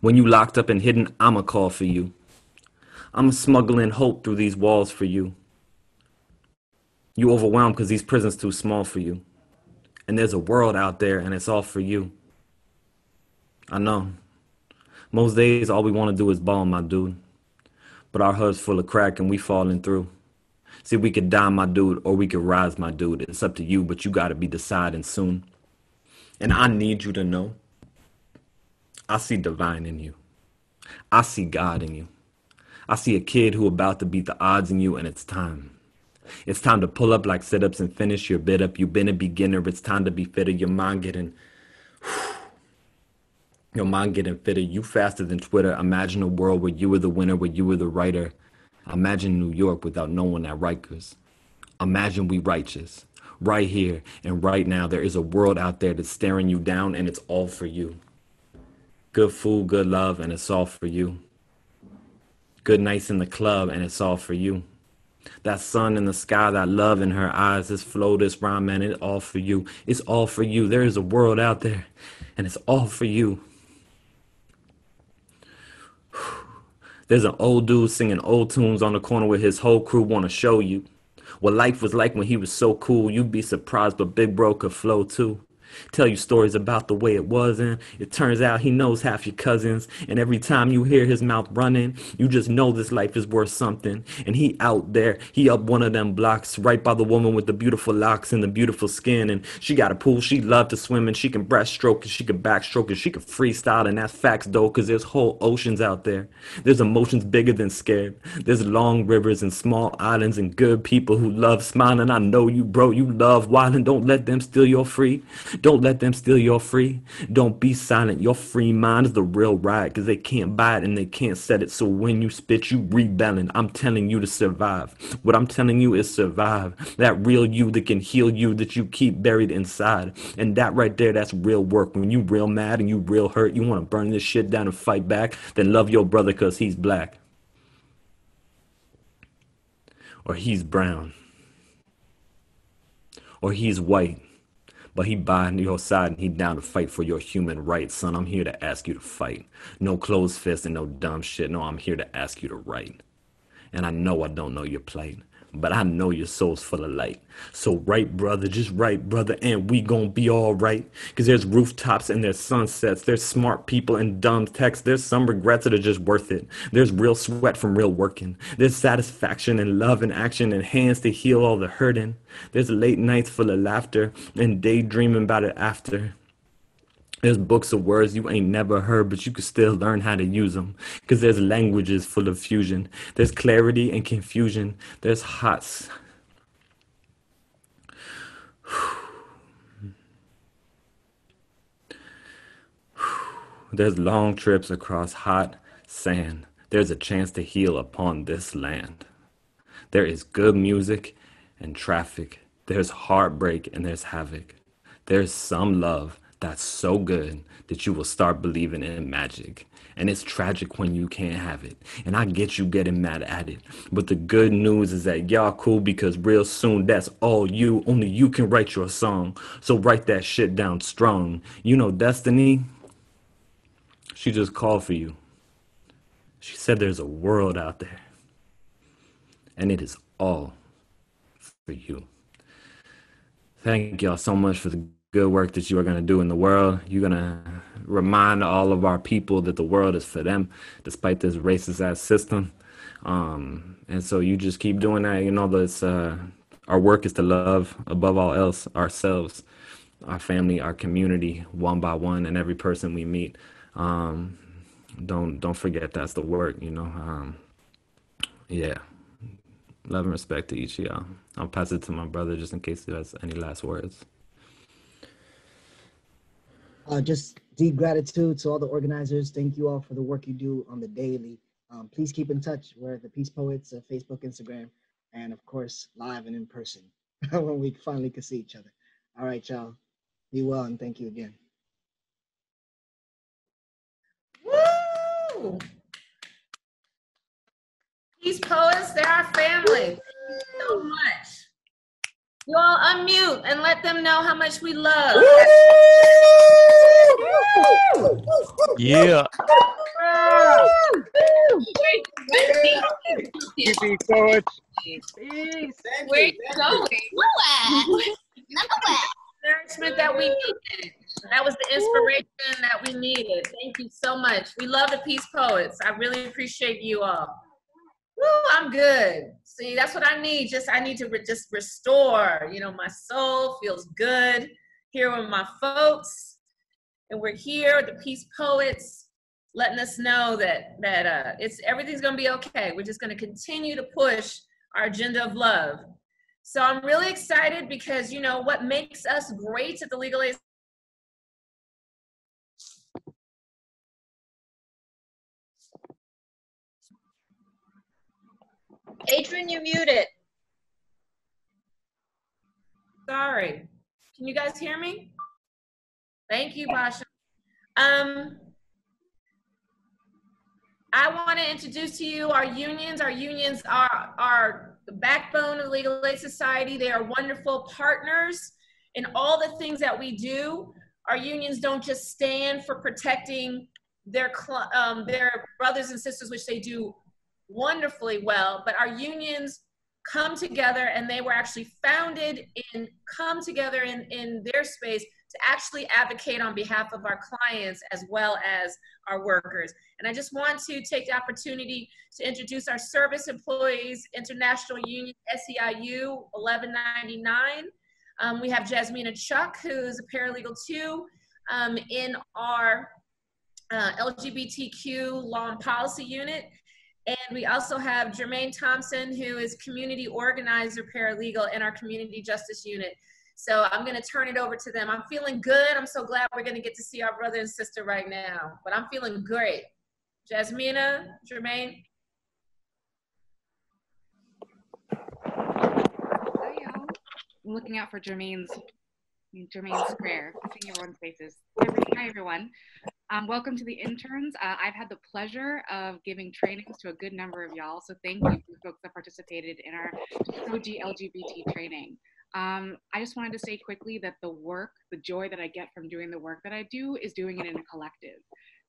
When you locked up and hidden, I'ma call for you. I'm smuggling hope through these walls for you. You overwhelmed because these prisons too small for you. And there's a world out there and it's all for you. I know. Most days all we want to do is ball, my dude. But our hood's full of crack and we falling through. See, we could die, my dude, or we could rise, my dude. It's up to you, but you gotta be deciding soon. And I need you to know, I see divine in you. I see God in you. I see a kid who about to beat the odds in you, and it's time. It's time to pull up like sit-ups and finish your bit up. You've been a beginner. It's time to be fitter. Your mind getting fitter. You faster than Twitter. Imagine a world where you were the winner, where you were the writer. Imagine New York without no one at Rikers. Imagine we righteous. Right here and right now, there is a world out there that's staring you down, and it's all for you. Good food, good love, and it's all for you. Good nights in the club, and it's all for you. That sun in the sky, that love in her eyes, this flow, this rhyme, man, it's all for you. It's all for you. There is a world out there, and it's all for you. There's an old dude singing old tunes on the corner with his whole crew want to show you what life was like when he was so cool. You'd be surprised, but Big Bro could flow too. Tell you stories about the way it was, and it turns out he knows half your cousins. And every time you hear his mouth running, you just know this life is worth something. And he out there, he up one of them blocks, right by the woman with the beautiful locks and the beautiful skin. And she got a pool, she loved to swim, and she can breaststroke, and she can backstroke, and she can freestyle. And that's facts though, cause there's whole oceans out there. There's emotions bigger than scared. There's long rivers and small islands and good people who love smiling. I know you, bro, you love wilding. Don't let them steal your free. Don't let them steal your free. Don't be silent. Your free mind is the real ride, because they can't buy it and they can't set it. So when you spit, you rebelling. I'm telling you to survive. What I'm telling you is survive. That real you that can heal you, that you keep buried inside. And that right there, that's real work. When you real mad and you real hurt, you want to burn this shit down and fight back, then love your brother because he's black. Or he's brown. Or he's white. But he by your side and he down to fight for your human rights. Son, I'm here to ask you to fight. No closed fists and no dumb shit. No, I'm here to ask you to write. And I know don't know your plight. but I know your soul's full of light. So write, brother, just write, brother, and we gon' be all right. Cause there's rooftops and there's sunsets. There's smart people and dumb texts. There's some regrets that are just worth it. There's real sweat from real working. There's satisfaction and love and action and hands to heal all the hurting. There's late nights full of laughter and daydreaming about it after. There's books of words you ain't never heard, but you can still learn how to use them. Cause there's languages full of fusion. There's clarity and confusion. There's hots. There's long trips across hot sand. There's a chance to heal upon this land. There is good music and traffic. There's heartbreak and there's havoc. There's some love that's so good that you will start believing in magic. And it's tragic when you can't have it. And I get you getting mad at it. But the good news is that y'all cool because real soon that's all you. Only you can write your song. So write that shit down strong. You know Destiny? She just called for you. She said there's a world out there. And it is all for you. Thank y'all so much for the good work that you are going to do in the world. You're going to remind all of our people that the world is for them, despite this racist ass system. And so you just keep doing that. You know, this, our work is to love above all else ourselves, our family, our community, one by one, and every person we meet. Don't forget that's the work, you know. Yeah. Love and respect to each of y'all. I'll pass it to my brother just in case he has any last words. Just deep gratitude to all the organizers. Thank you all for the work you do on the daily. Please keep in touch. We're the Peace Poets, Facebook, Instagram, and of course, live and in person when we finally can see each other. All right, y'all. Be well, and thank you again. Woo! These poets, they're our family. Thank you so much. You all unmute and let them know how much we love. Yeah. Peace, poets. Where you going? Nowhere. Encouragement that we needed. That was the inspiration that we needed. Thank you so much. We love the Peace Poets. I really appreciate you all. Woo, I'm good. See, that's what I need. I need to just restore. You know, my soul feels good here with my folks. And we're here, the Peace Poets, letting us know that everything's gonna be okay. We're just gonna continue to push our agenda of love. So I'm really excited because, you know, what makes us great at the Legal Aid. Adrian, you're muted. Sorry. Can you guys hear me? Thank you, Basha. I want to introduce to you our unions. Our unions are the backbone of the Legal Aid Society. They are wonderful partners in all the things that we do. Our unions don't just stand for protecting their brothers and sisters, which they do wonderfully well, but our unions come together, and they were actually founded and come together in their space to actually advocate on behalf of our clients as well as our workers. And I just want to take the opportunity to introduce our Service Employees International Union, SEIU 1199. We have Jasmina Chuck, who is a paralegal too, in our LGBTQ Law and Policy Unit. And we also have Jermaine Thompson, who is community organizer paralegal in our community justice unit. So I'm going to turn it over to them. I'm feeling good. I'm so glad we're going to get to see our brother and sister right now, but I'm feeling great. Jasmina, Jermaine. Hi, y'all. I'm looking out for Jermaine's square. I'm seeing everyone's faces. Hi, everyone. Welcome to the interns. I've had the pleasure of giving trainings to a good number of y'all, so thank you for folks that participated in our OG LGBT training. I just wanted to say quickly that the joy that I get from doing the work that I do is doing it in a collective.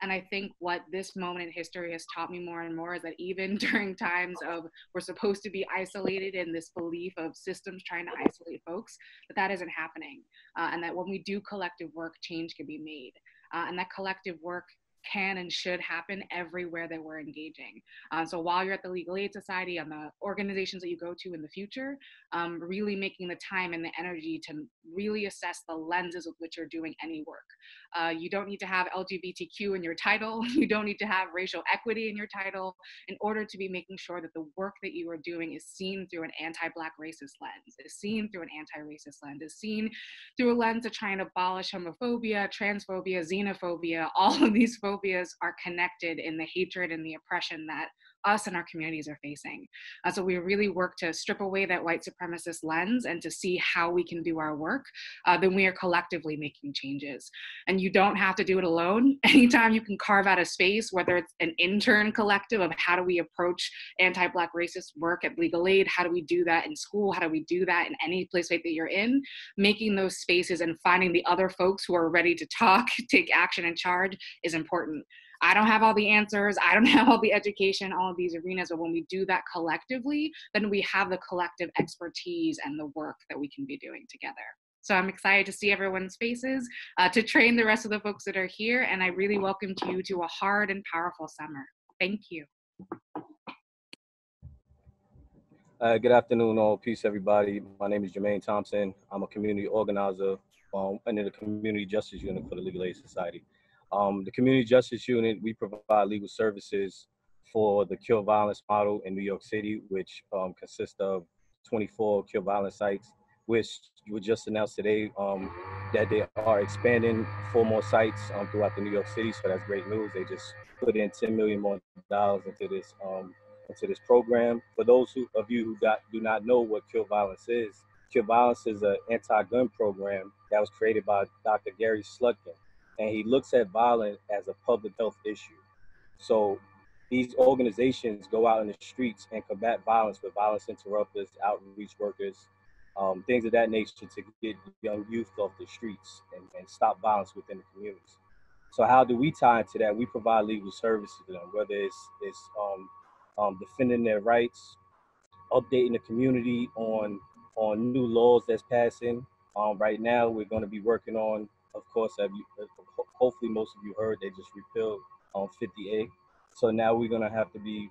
And I think what this moment in history has taught me more and more is that even during times of we're supposed to be isolated in this belief of systems trying to isolate folks, that isn't happening. And that when we do collective work, change can be made. And that collective work can and should happen everywhere that we're engaging. So while you're at the Legal Aid Society and the organizations that you go to in the future, really making the time and the energy to really assess the lenses with which you're doing any work. You don't need to have LGBTQ in your title. You don't need to have racial equity in your title in order to be making sure that the work that you are doing is seen through an anti-Black racist lens, is seen through an anti-racist lens, is seen through a lens of trying to abolish homophobia, transphobia, xenophobia. All of these phobias are connected in the hatred and the oppression that us and our communities are facing. So we really work to strip away that white supremacist lens and to see how we can do our work. Then we are collectively making changes. And you don't have to do it alone. Anytime you can carve out a space, whether it's an intern collective of how do we approach anti-Black racist work at Legal Aid, how do we do that in school, how do we do that in any place that you're in, making those spaces and finding the other folks who are ready to talk, take action and charge is important. I don't have all the answers. I don't have all the education, all of these arenas, but when we do that collectively, then we have the collective expertise and the work that we can be doing together. So I'm excited to see everyone's faces, to train the rest of the folks that are here, and I really welcome you to a hard and powerful summer. Thank you. Good afternoon, all. Peace, everybody. My name is Jermaine Thompson. I'm a community organizer under the Community Justice Unit for the Legal Aid Society. The Community Justice Unit, we provide legal services for the Kill Violence model in New York City, which consists of 24 kill violence sites, which were just announced today that they are expanding 4 more sites throughout the New York City. So that's great news. They just put in $10 million more into this program. For those of you who do not know what Kill Violence is an anti-gun program that was created by Dr. Gary Slutkin. And he looks at violence as a public health issue. So these organizations go out in the streets and combat violence with violence interrupters, outreach workers, things of that nature to get young youth off the streets and stop violence within the communities. So how do we tie into that? We provide legal services to them, whether it's defending their rights, updating the community on new laws that's passing. Right now, we're going to be working on, of course, hopefully most of you heard, they just repealed 50A. So now we're going to have to be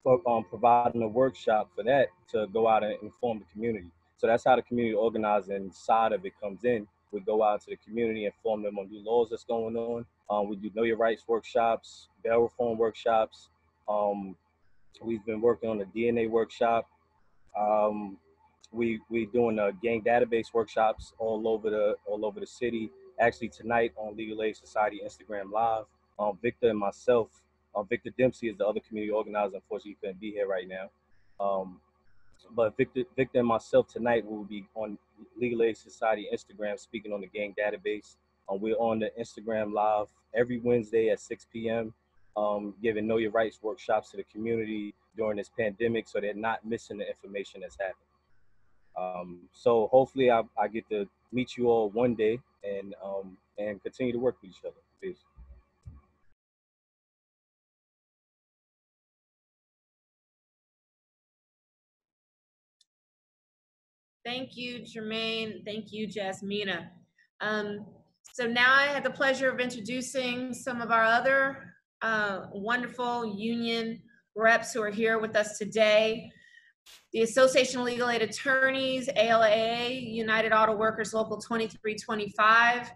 providing a workshop for that to go out and inform the community. So that's how the community organizing side of it comes in. We go out to the community, inform them on new laws that's going on. We do Know Your Rights workshops, bail reform workshops. We've been working on a DNA workshop. We doing gang database workshops all over the city. Actually tonight on Legal Aid Society Instagram Live, Victor and myself, Victor Dempsey is the other community organizer. Unfortunately, he couldn't be here right now. But Victor and myself tonight will be on Legal Aid Society Instagram speaking on the gang database. We're on the Instagram Live every Wednesday at 6 p.m. Giving Know Your Rights workshops to the community during this pandemic so they're not missing the information that's happening. So hopefully I get to meet you all one day and continue to work with each other. Peace. Thank you, Jermaine. Thank you, Jasmina. So now I have the pleasure of introducing some of our other wonderful union reps who are here with us today. The Association of Legal Aid Attorneys, ALAA, United Auto Workers Local 2325.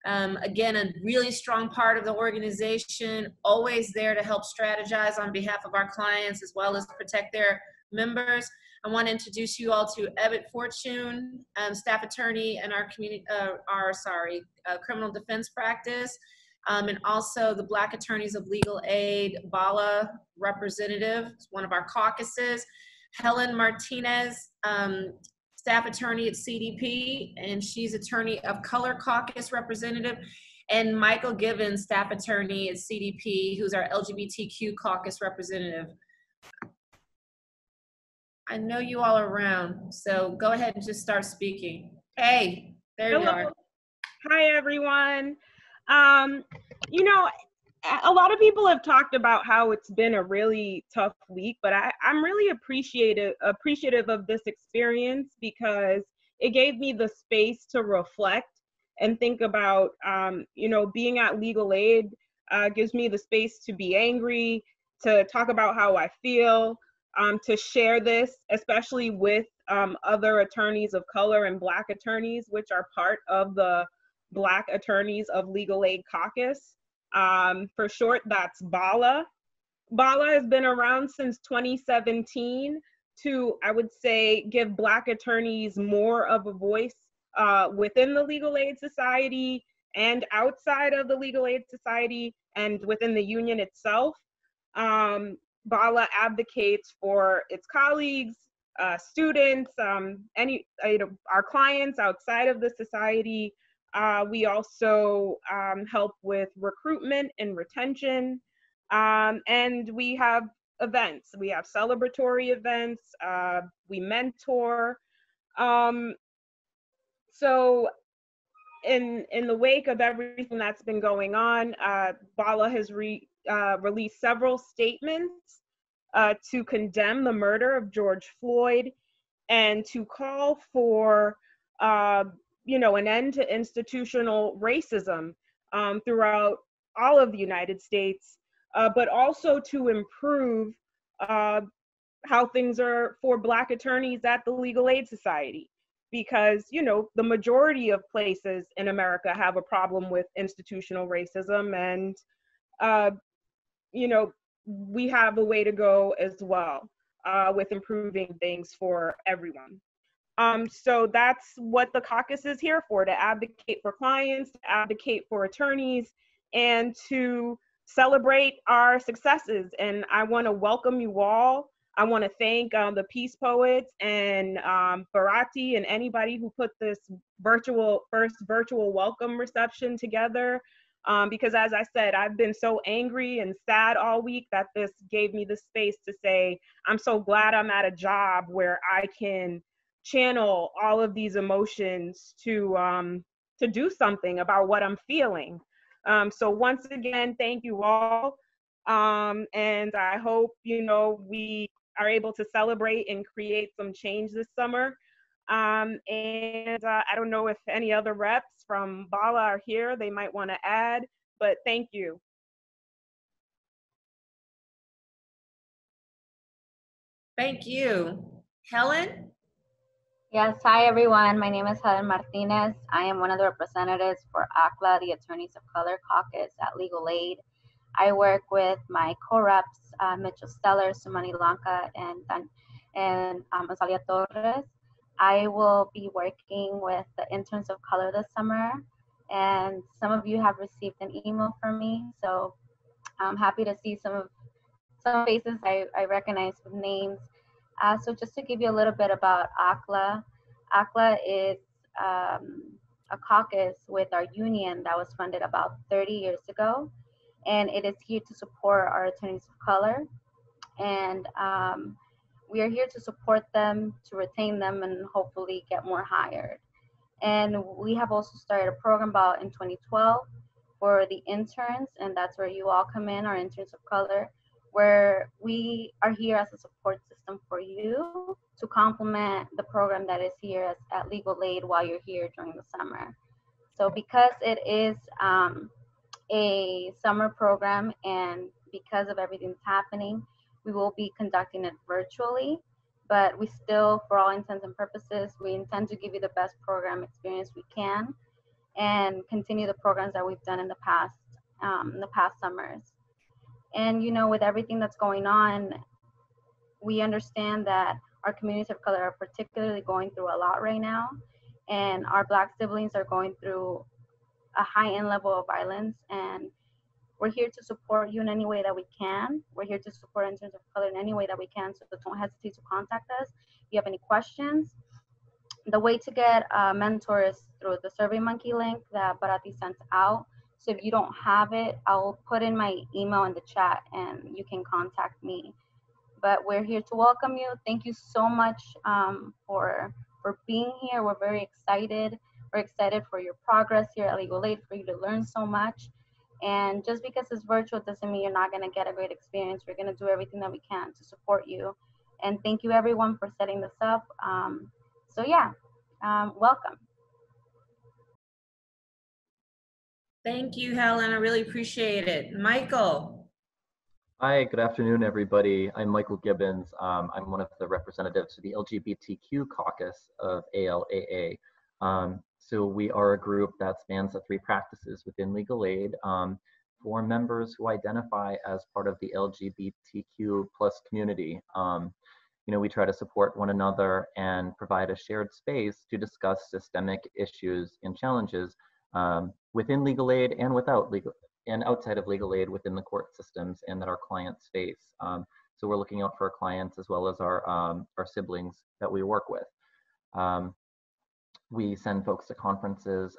Again, a really strong part of the organization, always there to help strategize on behalf of our clients as well as protect their members. I want to introduce you all to Ebbett Fortune, staff attorney in our criminal defense practice, and also the Black Attorneys of Legal Aid, BALA representative, one of our caucuses. Helen Martinez, staff attorney at CDP, and she's attorney of Color Caucus representative, and Michael Givens, staff attorney at CDP, who's our LGBTQ caucus representative. I know you all are around, so go ahead and just start speaking. Hey, there you are. Hi, everyone. You know, a lot of people have talked about how it's been a really tough week, but I'm really appreciative of this experience because it gave me the space to reflect and think about, being at legal aid gives me the space to be angry, to talk about how I feel, to share this, especially with other attorneys of color and Black attorneys, which are part of the Black Attorneys of Legal Aid Caucus. For short, that's BALA. BALA has been around since 2017 to, I would say, give Black attorneys more of a voice within the Legal Aid Society and outside of the Legal Aid Society and within the union itself. BALA advocates for its colleagues, students, our clients outside of the society. We also help with recruitment and retention, and we have events. We have celebratory events. We mentor. So in the wake of everything that's been going on, BALA has released several statements to condemn the murder of George Floyd and to call for an end to institutional racism throughout all of the United States, but also to improve how things are for Black attorneys at the Legal Aid Society. Because, the majority of places in America have a problem with institutional racism, and, we have a way to go as well with improving things for everyone. So that's what the caucus is here for, to advocate for clients, to advocate for attorneys, and to celebrate our successes. And I want to welcome you all. I want to thank the Peace Poets and Barati and anybody who put this first virtual welcome reception together. Because as I said, I've been so angry and sad all week that this gave me the space to say, I'm so glad I'm at a job where I can channel all of these emotions to do something about what I'm feeling. So once again, thank you all. And I hope, we are able to celebrate and create some change this summer. I don't know if any other reps from BALA are here. They might want to add, but thank you. Thank you. Helen? Yes, hi everyone. My name is Helen Martinez. I am one of the representatives for ACLA, the Attorneys of Color Caucus at Legal Aid. I work with my co-reps, Mitchell Steller, Sumani Lanka, and Azalia Torres. I will be working with the Interns of Color this summer, and some of you have received an email from me, so I'm happy to see some faces I recognize with names. So just to give you a little bit about ACLA, ACLA is a caucus with our union that was funded about 30 years ago, and it is here to support our attorneys of color. And we are here to support them, to retain them, and hopefully get more hired. And we have also started a program in 2012 for the interns, and that's where you all come in, our interns of color, where we are here as a support system for you to complement the program that is here at Legal Aid while you're here during the summer. So because it is a summer program and because of everything that's happening, we will be conducting it virtually, but we still, for all intents and purposes, we intend to give you the best program experience we can and continue the programs that we've done in the past summers. And with everything that's going on, we understand that our communities of color are particularly going through a lot right now, and our Black siblings are going through a high-end level of violence, and we're here to support you in any way that we can. We're here to support interns of color in any way that we can, so don't hesitate to contact us if you have any questions. The way to get a mentor is through the SurveyMonkey link that Barati sent out. So if you don't have it, I'll put in my email in the chat and you can contact me. But we're here to welcome you. Thank you so much for being here. We're very excited. We're excited for your progress here at Legal Aid, for you to learn so much. And just because it's virtual doesn't mean you're not going to get a great experience. We're going to do everything that we can to support you. And thank you everyone for setting this up. So yeah, welcome. Thank you, Helen. I really appreciate it. Michael. Hi, good afternoon, everybody. I'm Michael Gibbons. I'm one of the representatives of the LGBTQ caucus of ALAA. So we are a group that spans the 3 practices within legal aid for members who identify as part of the LGBTQ plus community. We try to support one another and provide a shared space to discuss systemic issues and challenges within legal aid and outside of legal aid within the court systems and that our clients face. So we're looking out for our clients as well as our siblings that we work with. We send folks to conferences.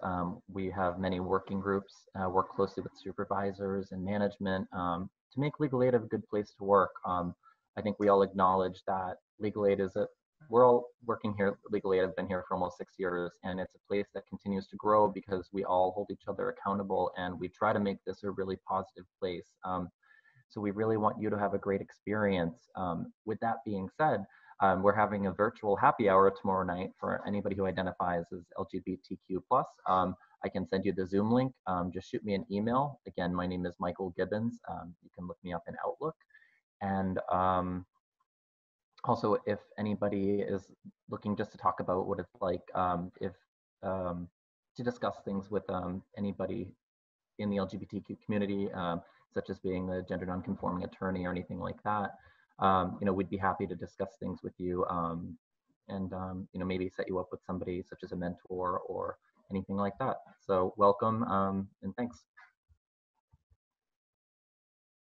We have many working groups, work closely with supervisors and management to make legal aid a good place to work. I think we all acknowledge that legal aid we're all working here. Legal aid, I've been here for almost 6 years, and it's a place that continues to grow because we all hold each other accountable and we try to make this a really positive place. So we really want you to have a great experience. With that being said, we're having a virtual happy hour tomorrow night for anybody who identifies as LGBTQ+. I can send you the Zoom link. Just shoot me an email. Again, my name is Michael Gibbons. You can look me up in Outlook. And also, if anybody is looking just to talk about what it's like, to discuss things with anybody in the LGBTQ community, such as being a gender nonconforming attorney or anything like that, we'd be happy to discuss things with you and maybe set you up with somebody such as a mentor or anything like that. So welcome and thanks.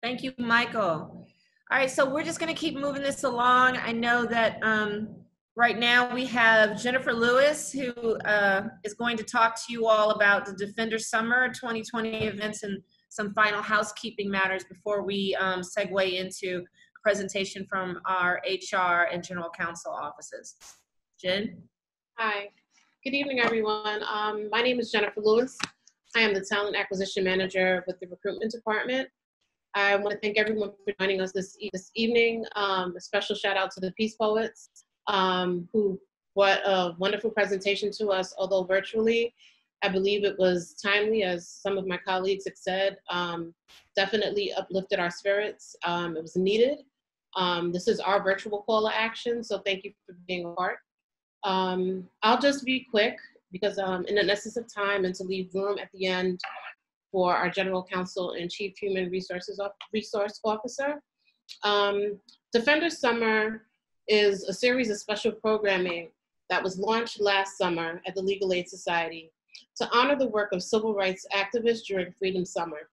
Thank you, Michael. All right, so we're just going to keep moving this along. I know that right now we have Jennifer Lewis, who is going to talk to you all about the Defender Summer 2020 events and some final housekeeping matters before we segue into a presentation from our HR and General Counsel offices. Jen? Hi, good evening, everyone. My name is Jennifer Lewis. I am the Talent Acquisition Manager with the Recruitment Department. I want to thank everyone for joining us this evening. A special shout out to the Peace Poets who brought a wonderful presentation to us, although virtually. I believe it was timely, as some of my colleagues have said, definitely uplifted our spirits. It was needed. This is our virtual call to action, so thank you for being a part. I'll just be quick because in the essence of time and to leave room at the end for our General Counsel and Chief Human Resource Officer. Defender Summer is a series of special programming that was launched last summer at the Legal Aid Society to honor the work of civil rights activists during Freedom Summer,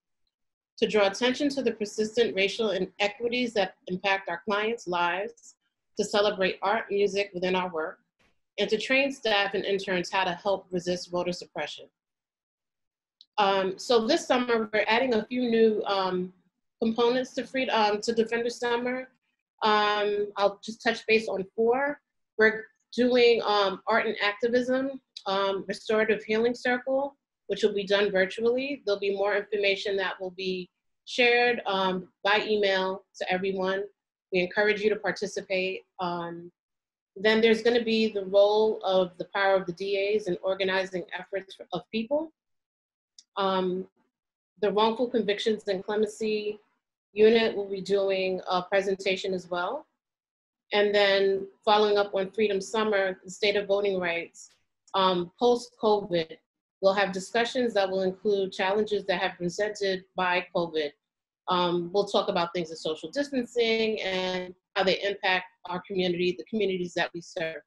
to draw attention to the persistent racial inequities that impact our clients' lives, to celebrate art, music within our work, and to train staff and interns how to help resist voter suppression. So this summer, we're adding a few new components to Defender Summer. I'll just touch base on 4. We're doing art and activism, restorative healing circle, which will be done virtually. There'll be more information that will be shared by email to everyone. We encourage you to participate. Then there's going to be the role of the power of the DAs in organizing efforts of people. The wrongful convictions and clemency unit will be doing a presentation as well. And then following up on Freedom Summer, the state of voting rights, post-COVID, we'll have discussions that will include challenges that have been presented by COVID. We'll talk about things like social distancing and how they impact our community, the communities that we serve.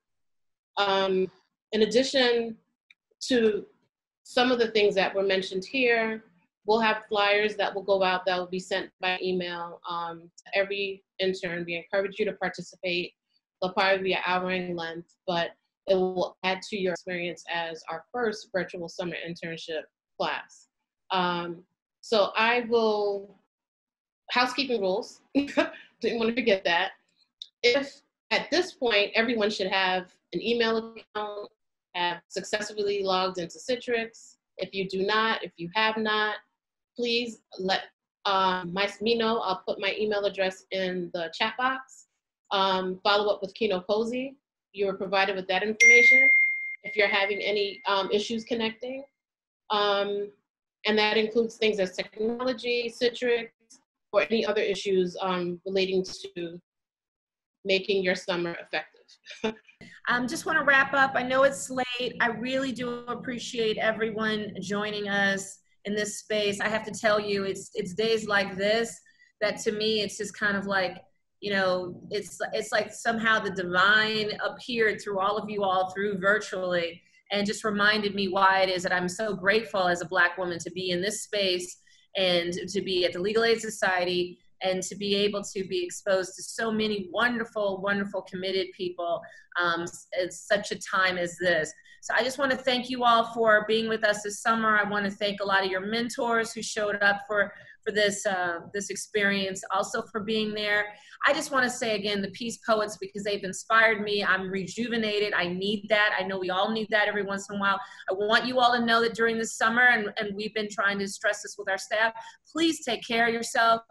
In addition to some of the things that were mentioned here, we'll have flyers that will go out that will be sent by email to every intern. We encourage you to participate. They'll probably be an hour in length, but it will add to your experience as our first virtual summer internship class. So I will, housekeeping rules, didn't want to forget that. If at this point, everyone should have an email account, have successfully logged into Citrix. If you do not, if you have not, please let me know. I'll put my email address in the chat box. Follow up with Kino Posey. You were provided with that information if you're having any issues connecting. And that includes things as technology, Citrix, or any other issues relating to making your summer effective. Just want to wrap up. I know it's late. I really do appreciate everyone joining us in this space. I have to tell you, it's days like this that to me, it's just kind of like, you know, it's like somehow the divine appeared through all of you all through virtually and just reminded me why it is that I'm so grateful as a Black woman to be in this space and to be at the Legal Aid Society and to be able to be exposed to so many wonderful, wonderful, committed people at such a time as this. So I just want to thank you all for being with us this summer. I want to thank a lot of your mentors who showed up for this experience, also for being there. I just want to say again, the Peace Poets, because they've inspired me. I'm rejuvenated. I need that. I know we all need that every once in a while. I want you all to know that during this summer, and we've been trying to stress this with our staff, please take care of yourself.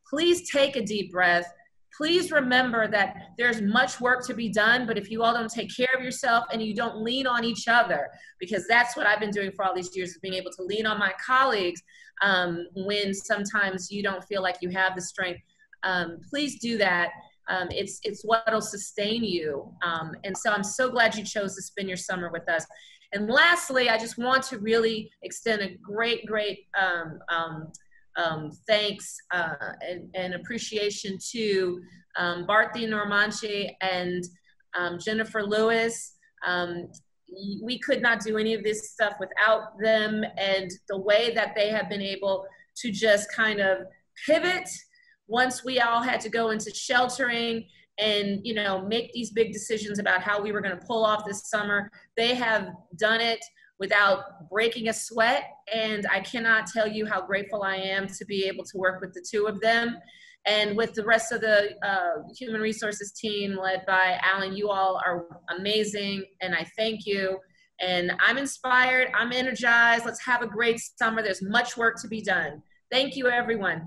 Please take a deep breath. Please remember that there's much work to be done, but if you all don't take care of yourself and you don't lean on each other, because that's what I've been doing for all these years, is being able to lean on my colleagues when sometimes you don't feel like you have the strength. Please do that. It's what'll sustain you. And so I'm so glad you chose to spend your summer with us. And lastly, I just want to really extend a great thanks and appreciation to Bharti Normanche and Jennifer Lewis. We could not do any of this stuff without them, and the way that they have been able to just kind of pivot once we all had to go into sheltering and, you know, make these big decisions about how we were going to pull off this summer. They have done it without breaking a sweat, and I cannot tell you how grateful I am to be able to work with the two of them and with the rest of the human resources team led by Alan. You all are amazing, and I thank you. And I'm inspired, I'm energized. Let's have a great summer. There's much work to be done. Thank you, everyone.